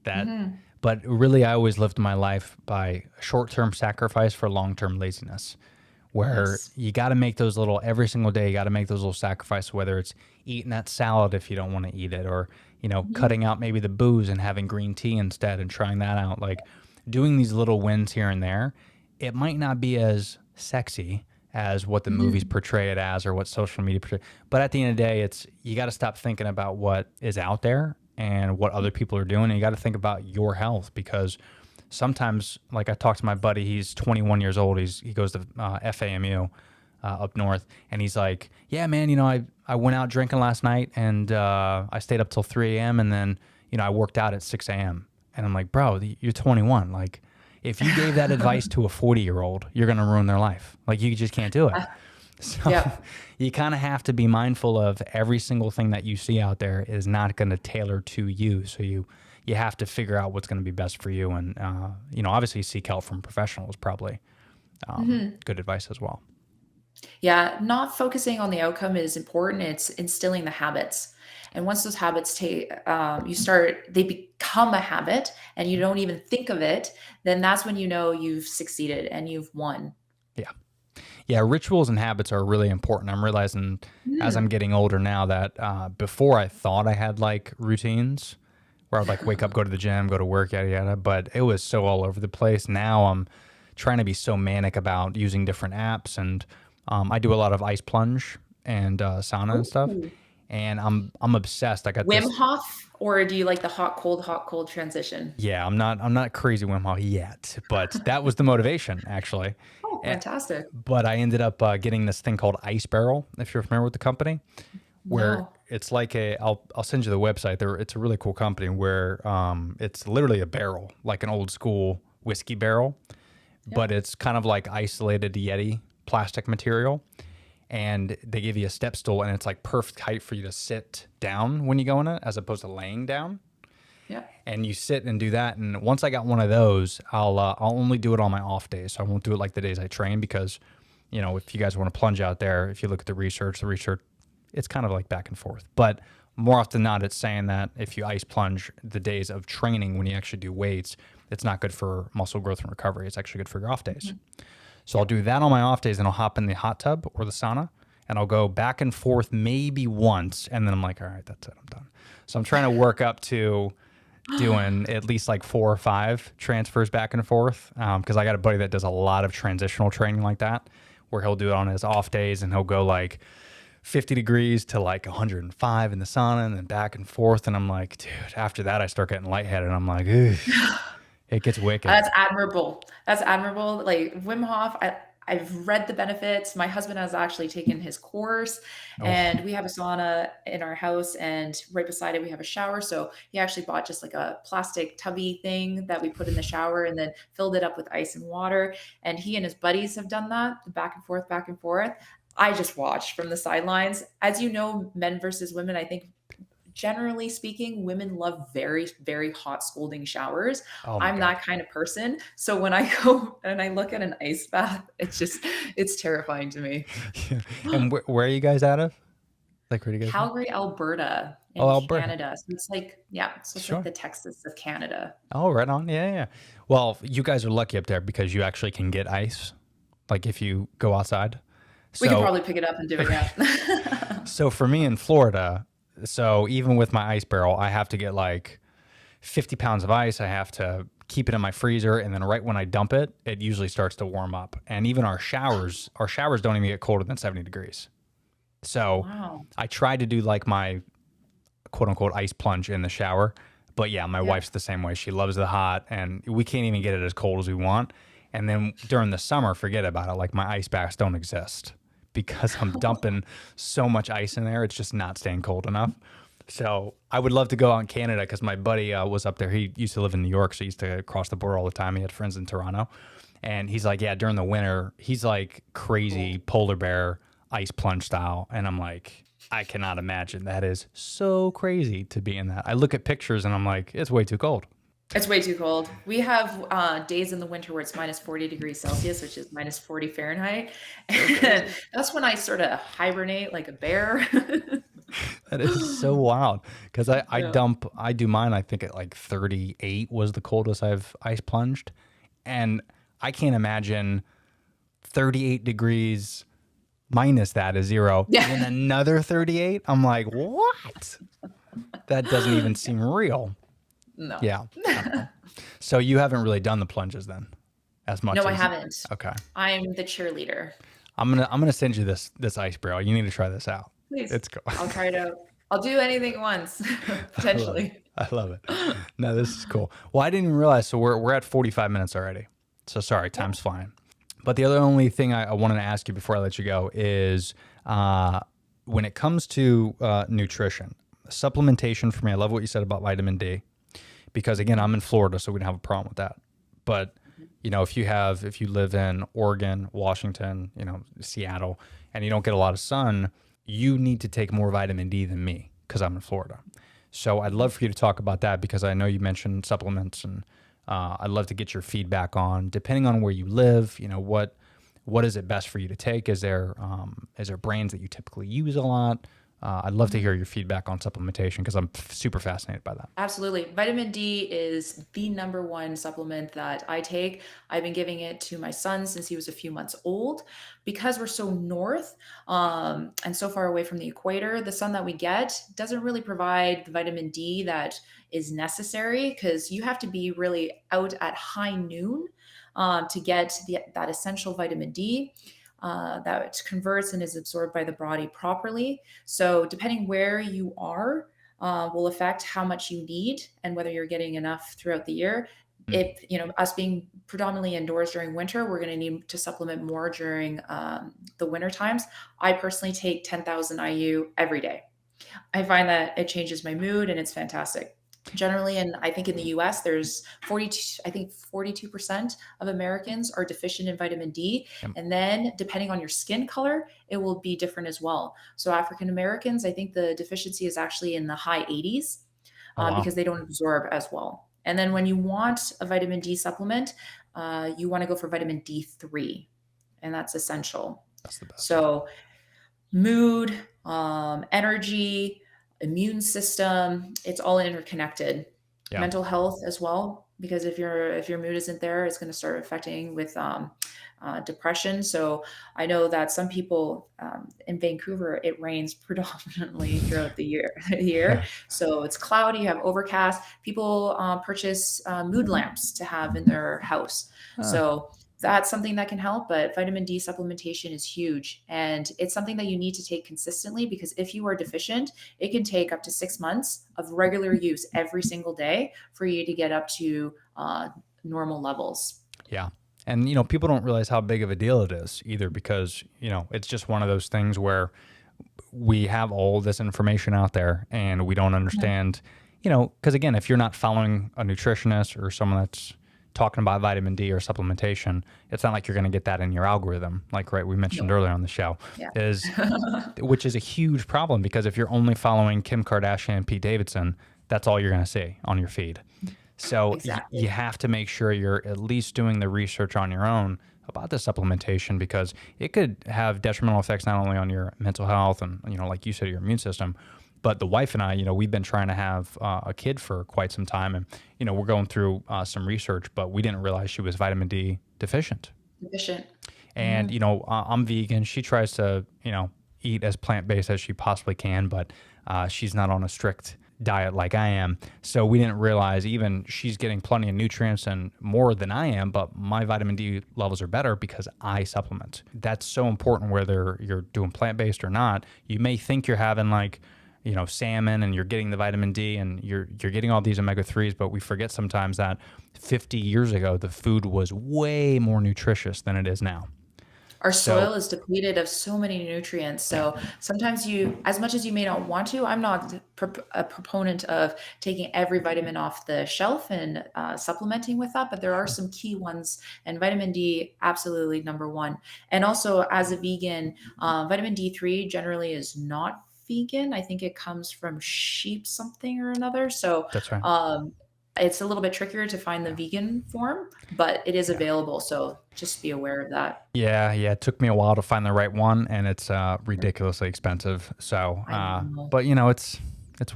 That, Mhm. but really, I always lived my life by short-term sacrifice for long-term laziness, where Yes. you got to make those little every single day. You got to make those little sacrifices, whether it's eating that salad if you don't want to eat it, or Mhm. cutting out maybe the booze and having green tea instead and trying that out. Like doing these little wins here and there. It might not be as sexy as what the movies Mhm. portray it as or what social media portray, but at the end of the day, it's you got to stop thinking about what is out there and what other people are doing. And you got to think about your health, because sometimes, like I talked to my buddy, he's 21 years old. He goes to FAMU up north, and he's like, "Yeah, man, I went out drinking last night, and I stayed up till 3 a.m. and then I worked out at 6 a.m." And I'm like, "Bro, you're 21. Like, if you gave that advice to a 40-year-old, you're gonna ruin their life. Like, you just can't do it." So Yep. you kind of have to be mindful of every single thing that you see out there is not going to tailor to you. So you have to figure out what's going to be best for you, and obviously seek help from professionals. Probably Mhm. good advice as well. Yeah, not focusing on the outcome is important. It's instilling the habits. And once those habits they become a habit and you don't even think of it, then that's when you know you've succeeded and you've won. Yeah, yeah. Rituals and habits are really important. I'm realizing as I'm Mm. getting older now that before I thought I had like routines where I'd like wake up, go to the gym, go to work, yada yada. But it was so all over the place. Now I'm trying to be so manic about using different apps, and I do a lot of ice plunge and sauna and stuff. Ooh. And I'm obsessed. I got Wim this. Hof, or do you like the hot, cold transition? Yeah, I'm not crazy Wim Hof yet, but that was the motivation actually. Oh, Eh, fantastic. But I ended up getting this thing called Ice Barrel, if you're familiar with the company, where No. it's like I'll send you the website. It's a really cool company where it's literally a barrel, like an old school whiskey barrel, Yeah. but it's kind of like isolated Yeti plastic material. And they give you a step stool, and it's like perfect height for you to sit down when you go in it, as opposed to laying down. Yeah. And you sit and do that. And once I got one of those, I'll only do it on my off days. So I won't do it like the days I train, because if you guys want to plunge out there, if you look at the research, it's kind of like back and forth. But more often than not, it's saying that if you ice plunge the days of training when you actually do weights, it's not good for muscle growth and recovery. It's actually good for your off days. So I'll do that on my off days, and I'll hop in the hot tub or the sauna, and I'll go back and forth maybe once, and then I'm like, all right, that's it, I'm done. So I'm trying to work up to doing at least like 4 or 5 transfers back and forth, because I got a buddy that does a lot of transitional training like that, where he'll do it on his off days, and he'll go like 50 degrees to like 105 in the sauna, and then back and forth. And I'm like, dude, after that, I start getting lightheaded. And I'm like, "Ugh, it gets wicked." That's admirable. That's admirable. Like Wim Hof, I've read the benefits. My husband has actually taken his course, Oh, and we have a sauna in our house, and right beside it we have a shower. So he actually bought just like a plastic tubby thing that we put in the shower, and then filled it up with ice and water. And he and his buddies have done that, back and forth, back and forth. I just watched from the sidelines. As you know, men versus women, I think generally speaking, women love very, very hot scalding showers. Oh my I'm God. that kind of person. So when I go and I look at an ice bath, it's terrifying to me. Yeah. And where are you guys out of? Like, where do you guys live? Calgary, Alberta Oh, in Alberta. Canada. So it's like, yeah, so it's like Sure. the Texas of Canada. Oh, right on. Yeah, yeah. Well, you guys are lucky up there because you actually can get ice, like if you go outside. We could So, probably pick it up and do it, yeah. so for me in Florida, so even with my ice barrel, I have to get like 50 pounds of ice. I have to keep it in my freezer, and then right when I dump it, it usually starts to warm up. And even our showers don't even get colder than 70 degrees. So Wow. I tried to do like my quote unquote ice plunge in the shower. But yeah, my Yeah. wife's the same way. She loves the hot, and we can't even get it as cold as we want. And then during the summer, forget about it. Like my ice baths don't exist because I'm dumping so much ice in there. It's just not staying cold enough. So I would love to go out in Canada because my buddy was up there. He used to live in New York, so he used to cross the border all the time. He had friends in Toronto. And he's like, yeah, during the winter, he's like crazy polar bear ice plunge style. And I'm like, I cannot imagine. That is so crazy to be in that. I look at pictures and I'm like, it's way too cold. It's way too cold. We have days in the winter where it's minus 40 degrees Celsius, which is minus 40 Fahrenheit. And that's when I sort of hibernate like a bear. That is so wild because I Yeah. I do mine, I think at like 38 was the coldest I've ice plunged. And I can't imagine 38 degrees minus that is zero. Yeah. And then another 38. I'm like, what? That doesn't even seem real. No. Yeah. Okay. So you haven't really done the plunges then as much No, I as haven't. okay. I'm the cheerleader. I'm gonna send you this ice barrel. You need to try this out. Please. It's cool. I'll try it out. I'll do anything once, potentially. I love it. No, this is cool. Well, I didn't even realize. So we're at 45 minutes already. So sorry, time's flying. But the other only thing I wanted to ask you before I let you go is when it comes to nutrition, supplementation for me. I love what you said about vitamin D because again, I'm in Florida, so we don't have a problem with that. But you know, if you live in Oregon, Washington, you know, Seattle, and you don't get a lot of sun, you need to take more vitamin D than me because I'm in Florida. So I'd love for you to talk about that because I know you mentioned supplements, and I'd love to get your feedback on, depending on where you live, you know, what is it best for you to take? Is there brands that you typically use a lot? I'd love to hear your feedback on supplementation because I'm super fascinated by that. Absolutely. Vitamin D is the number one supplement that I take. I've been giving it to my son since he was a few months old. Because we're so north and so far away from the equator, the sun that we get doesn't really provide the vitamin D that is necessary because you have to be really out at high noon to get that essential vitamin D. That converts and is absorbed by the body properly. So, depending where you are, will affect how much you need and whether you're getting enough throughout the year. Mm. If you know us being predominantly indoors during winter, we're going to need to supplement more during the winter times. I personally take 10,000 IU every day. I find that it changes my mood and it's fantastic. Generally, and I think in the US, there's 42, I think 42% of Americans are deficient in vitamin D. Yep. And then depending on your skin color, it will be different as well. So African Americans, I think the deficiency is actually in the high 80s Oh wow, because they don't absorb as well. And then when you want a vitamin D supplement, you want to go for vitamin D3, and that's essential. that's the best. So mood, energy, immune system, it's all interconnected. Yeah. Mental health as well, because if your mood isn't there, it's going to start affecting with depression. So I know that some people in Vancouver, it rains predominantly throughout the year. Yeah. So it's cloudy, you have overcast. People purchase mood lamps to have in their house. Huh. So that's something that can help, but vitamin D supplementation is huge. And it's something that you need to take consistently because if you are deficient, it can take up to 6 months of regular use every single day for you to get up to normal levels. Yeah. And, you know, people don't realize how big of a deal it is either because, you know, it's just one of those things where we have all this information out there and we don't understand, you know, because again, if you're not following a nutritionist or someone that's, talking about vitamin D or supplementation, it's not like you're going to get that in your algorithm, like we mentioned earlier on the show, Yeah. which is a huge problem because if you're only following Kim Kardashian and Pete Davidson, that's all you're going to see on your feed. So Exactly. you have to make sure you're at least doing the research on your own about the supplementation because it could have detrimental effects not only on your mental health and, like you said, your immune system, but the wife and I, we've been trying to have a kid for quite some time. And, we're going through some research, but we didn't realize she was vitamin D deficient. Efficient. And, I'm vegan. She tries to, eat as plant-based as she possibly can, but she's not on a strict diet like I am. So we didn't realize even she's getting plenty of nutrients and more than I am, but my vitamin D levels are better because I supplement. That's so important whether you're doing plant-based or not. You may think you're having salmon and you're getting the vitamin D and you're getting all these omega-3s, but we forget sometimes that 50 years ago, the food was way more nutritious than it is now. Our soil is depleted of so many nutrients. So sometimes as much as you may not want to, I'm not a proponent of taking every vitamin off the shelf and supplementing with that, but there are some key ones, and vitamin D, absolutely number one. And also as a vegan, vitamin D3 generally is not vegan. I think it comes from sheep something or another. So That's right. it's a little bit trickier to find the vegan form, but it is available. So just be aware of that. Yeah. It took me a while to find the right one, and it's ridiculously expensive. So, I know. but it's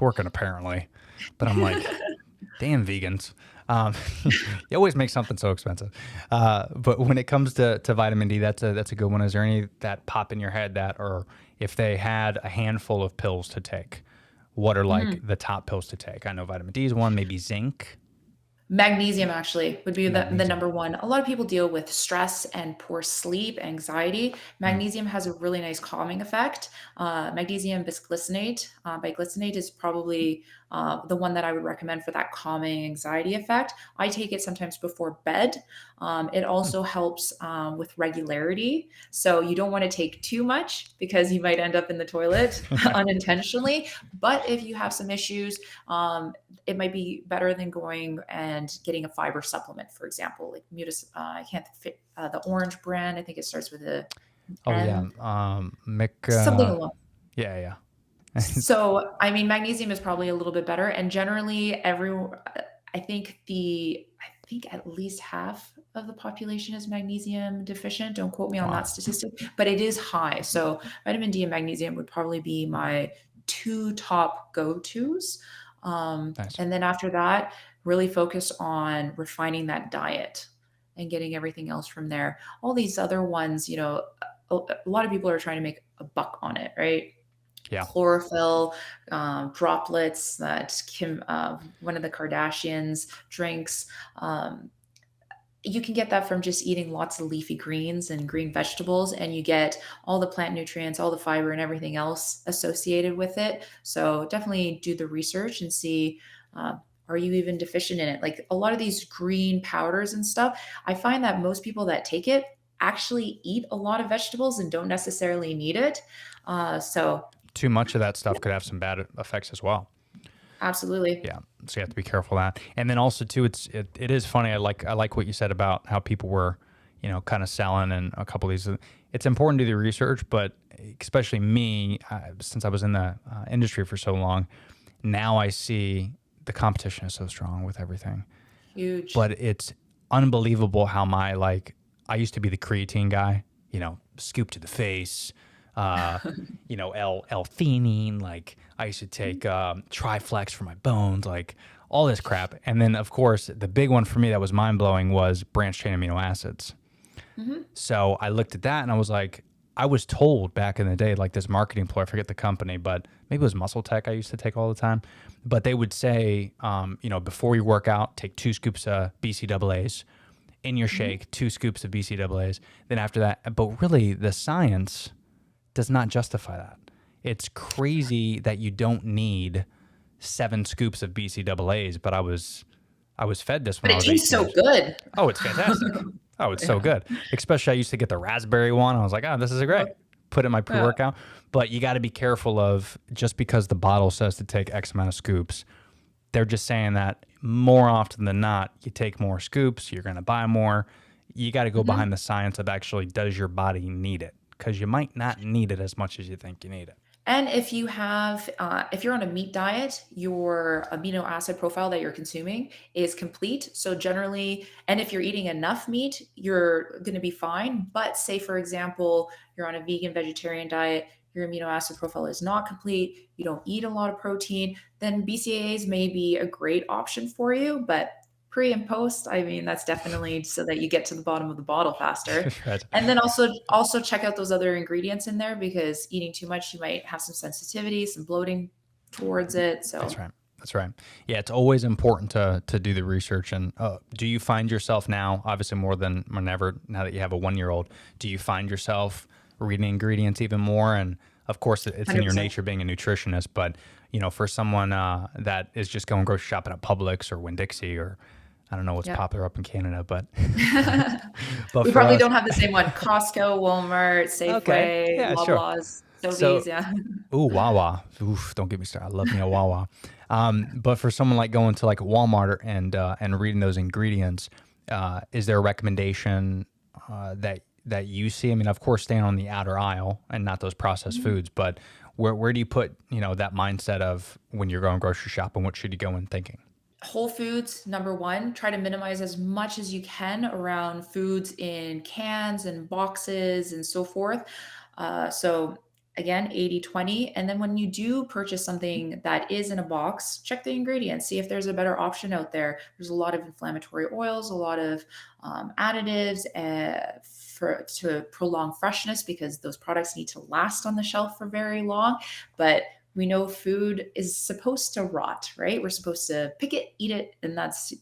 working apparently. But I'm like, damn vegans. You always make something so expensive. But when it comes to vitamin D, that's a good one. Is there any that pop in your head or if they had a handful of pills to take, what are the top pills to take? I know vitamin D is one, maybe zinc. Magnesium actually would be the number one. A lot of people deal with stress and poor sleep, anxiety. Magnesium has a really nice calming effect. Magnesium bisglycinate, biglycinate is probably the one that I would recommend for that calming anxiety effect. I take it sometimes before bed. It also helps with regularity. So you don't want to take too much because you might end up in the toilet unintentionally. But if you have some issues, it might be better than going and getting a fiber supplement, for example, like I can't fit the orange brand. I think it starts with a M. Something along. Yeah. So, I mean, magnesium is probably a little bit better. And generally, I think at least half of the population is magnesium deficient. Don't quote me on that statistic, but it is high. So vitamin D and magnesium would probably be my two top go-tos. Nice. And then after that, really focus on refining that diet and getting everything else from there. All these other ones, a lot of people are trying to make a buck on it, right? Yeah. Chlorophyll, droplets that one of the Kardashians drinks. You can get that from just eating lots of leafy greens and green vegetables, and you get all the plant nutrients, all the fiber and everything else associated with it. So definitely do the research and see, are you even deficient in it? Like a lot of these green powders and stuff, I find that most people that take it actually eat a lot of vegetables and don't necessarily need it. So too much of that stuff could have some bad effects as well. Absolutely. Yeah. So you have to be careful of that. And then also too, it is funny. I like what you said about how people were, kind of selling and a couple of these. It's important to do the research, but especially me, since I was in the industry for so long, now I see the competition is so strong with everything. Huge. But it's unbelievable how I used to be the creatine guy, scoop to the face, L-theanine, like I used to take Triflex for my bones, like all this crap. And then of course the big one for me that was mind-blowing was branched chain amino acids. Mm-hmm. So I looked at that and I was like, I was told back in the day, like this marketing ploy, I forget the company, but maybe it was Muscle Tech I used to take all the time. But they would say, before you work out, take 2 scoops of BCAAs in your shake, 2 scoops of BCAAs. Then after that, but really the science does not justify that. It's crazy that you don't need 7 scoops of BCAAs, but I was fed this when I was 18. But it tastes so good. Oh, it's fantastic. Oh, it's so good. Especially I used to get the raspberry one. I was like, this is great. Put in my pre-workout. But you got to be careful of just because the bottle says to take X amount of scoops, They're just saying that more often than not, you take more scoops, you're going to buy more. You got to go behind the science of actually, does your body need it? Because you might not need it as much as you think you need it. And if you have, if you're on a meat diet, your amino acid profile that you're consuming is complete. So generally, and if you're eating enough meat, you're going to be fine. But say, for example, you're on a vegan vegetarian diet, your amino acid profile is not complete, you don't eat a lot of protein, then BCAAs may be a great option for you. But pre and post, I mean, that's definitely so that you get to the bottom of the bottle faster. Right. And then also check out those other ingredients in there, because eating too much, you might have some sensitivity, some bloating towards it. So That's right. That's right. Yeah, it's always important to do the research. And do you find yourself now, obviously more than whenever, now that you have a 1-year-old, do you find yourself reading ingredients even more? And of course, it's in your 100%. nature being a nutritionist, but for someone that is just going grocery shopping at Publix or Winn-Dixie, or I don't know what's popular up in Canada, but we probably don't have the same one. Costco, Walmart, Safeway, Okay. Yeah, sure. Loblaws, Sobeys, So- yeah. Ooh, Wawa. Oof, don't get me started. I love me a Wawa. But for someone like going to like Walmart and reading those ingredients, is there a recommendation that you see? I mean, of course, staying on the outer aisle and not those processed foods, but where do you put that mindset of when you're going grocery shopping? What should you go in thinking? Whole foods, number one, try to minimize as much as you can around foods in cans and boxes and so forth. So again, 80/20. And then when you do purchase something that is in a box, check the ingredients, see if there's a better option out there. There's a lot of inflammatory oils, a lot of additives to prolong freshness, because those products need to last on the shelf for very long. But we know food is supposed to rot, right? We're supposed to pick it, eat it, and that's,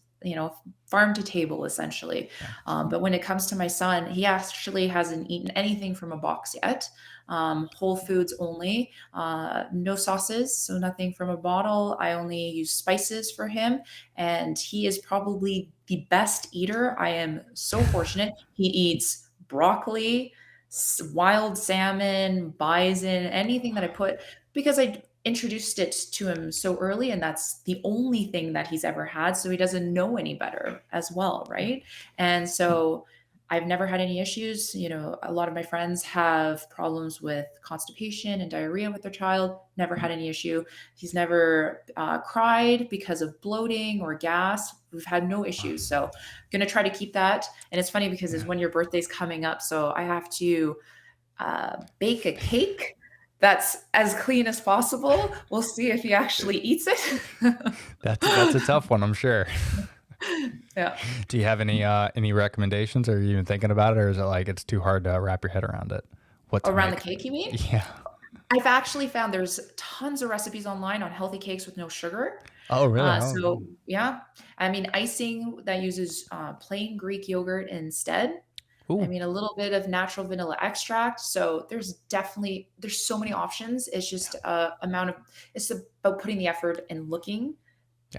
farm to table essentially. But when it comes to my son, he actually hasn't eaten anything from a box yet. Whole foods only, no sauces, so nothing from a bottle. I only use spices for him, and he is probably the best eater. I am so fortunate. He eats broccoli, wild salmon, bison, anything that I put, because I introduced it to him so early, and that's the only thing that he's ever had. So he doesn't know any better as well, right? And so I've never had any issues. A lot of my friends have problems with constipation and diarrhea with their child. Never had any issue. He's never cried because of bloating or gas. We've had no issues. So I'm going to try to keep that. And it's funny because it's when your birthday's coming up. So I have to bake a cake that's as clean as possible. We'll see if he actually eats it. That's a tough one, I'm sure. Yeah. Do you have any recommendations? Or are you even thinking about it, or is it like it's too hard to wrap your head around it? What to Around make? the cake, you mean? Yeah. I've actually found there's tons of recipes online on healthy cakes with no sugar. Oh, really? So yeah, I mean, icing that uses plain Greek yogurt instead. Ooh. I mean, a little bit of natural vanilla extract. So there's so many options. It's just it's about putting the effort and looking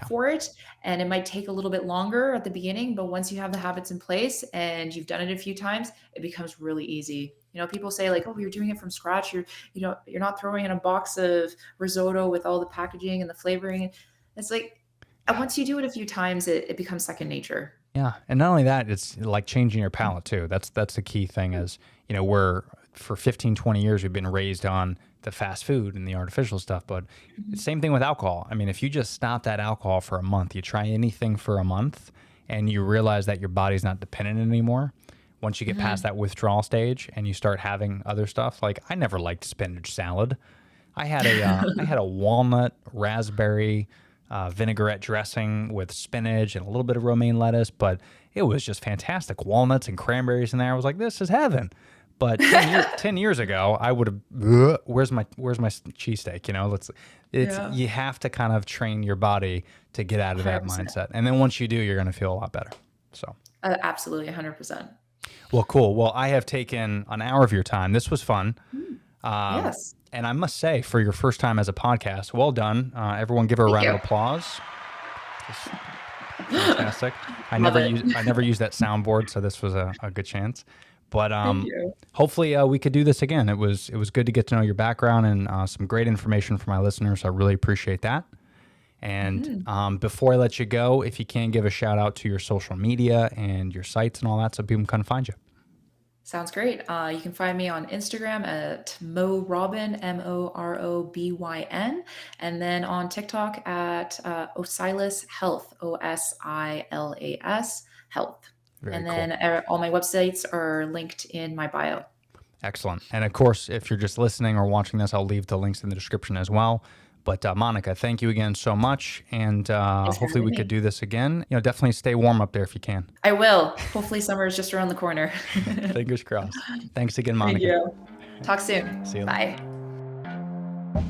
for it. And it might take a little bit longer at the beginning, but once you have the habits in place and you've done it a few times, it becomes really easy. People say like, oh, you're doing it from scratch. You're not throwing in a box of risotto with all the packaging and the flavoring. It's like, once you do it a few times, it becomes second nature. Yeah. And not only that, it's like changing your palate too. That's the key thing is, we're for 15, 20 years, we've been raised on the fast food and the artificial stuff, but same thing with alcohol. I mean, if you just stop that alcohol for a month, you try anything for a month and you realize that your body's not dependent anymore. Once you get past that withdrawal stage and you start having other stuff, like I never liked spinach salad. I had a walnut, raspberry, vinaigrette dressing with spinach and a little bit of romaine lettuce, but it was just fantastic. Walnuts and cranberries in there. I was like, this is heaven. But 10 years ago, I would have, where's my cheesesteak? You have to kind of train your body to get out of that 100%. mindset. And then once you do, you're going to feel a lot better. So Absolutely, 100%. Well, cool. Well, I have taken an hour of your time. This was fun. Yes. And I must say, for your first time as a podcast, well done. Everyone give her a round of applause. Fantastic. I never used that soundboard, so this was a good chance. But hopefully we could do this again. It was good to get to know your background and some great information for my listeners. I really appreciate that. And before I let you go, if you can give a shout out to your social media and your sites and all that so people can kind of find you. Sounds great. You can find me on Instagram at morobyn, MOROBYN, and then on TikTok at Osilas Health, OSILAS Health. Very And cool. then all my websites are linked in my bio. Excellent. And of course, if you're just listening or watching this, I'll leave the links in the description as well. But Monica, thank you again so much. And for hopefully we having could me. do this again. Definitely stay warm up there if you can. I will. Hopefully summer is just around the corner. Fingers crossed. Thanks again, Thank Monica. you. Talk soon. See you later. Bye.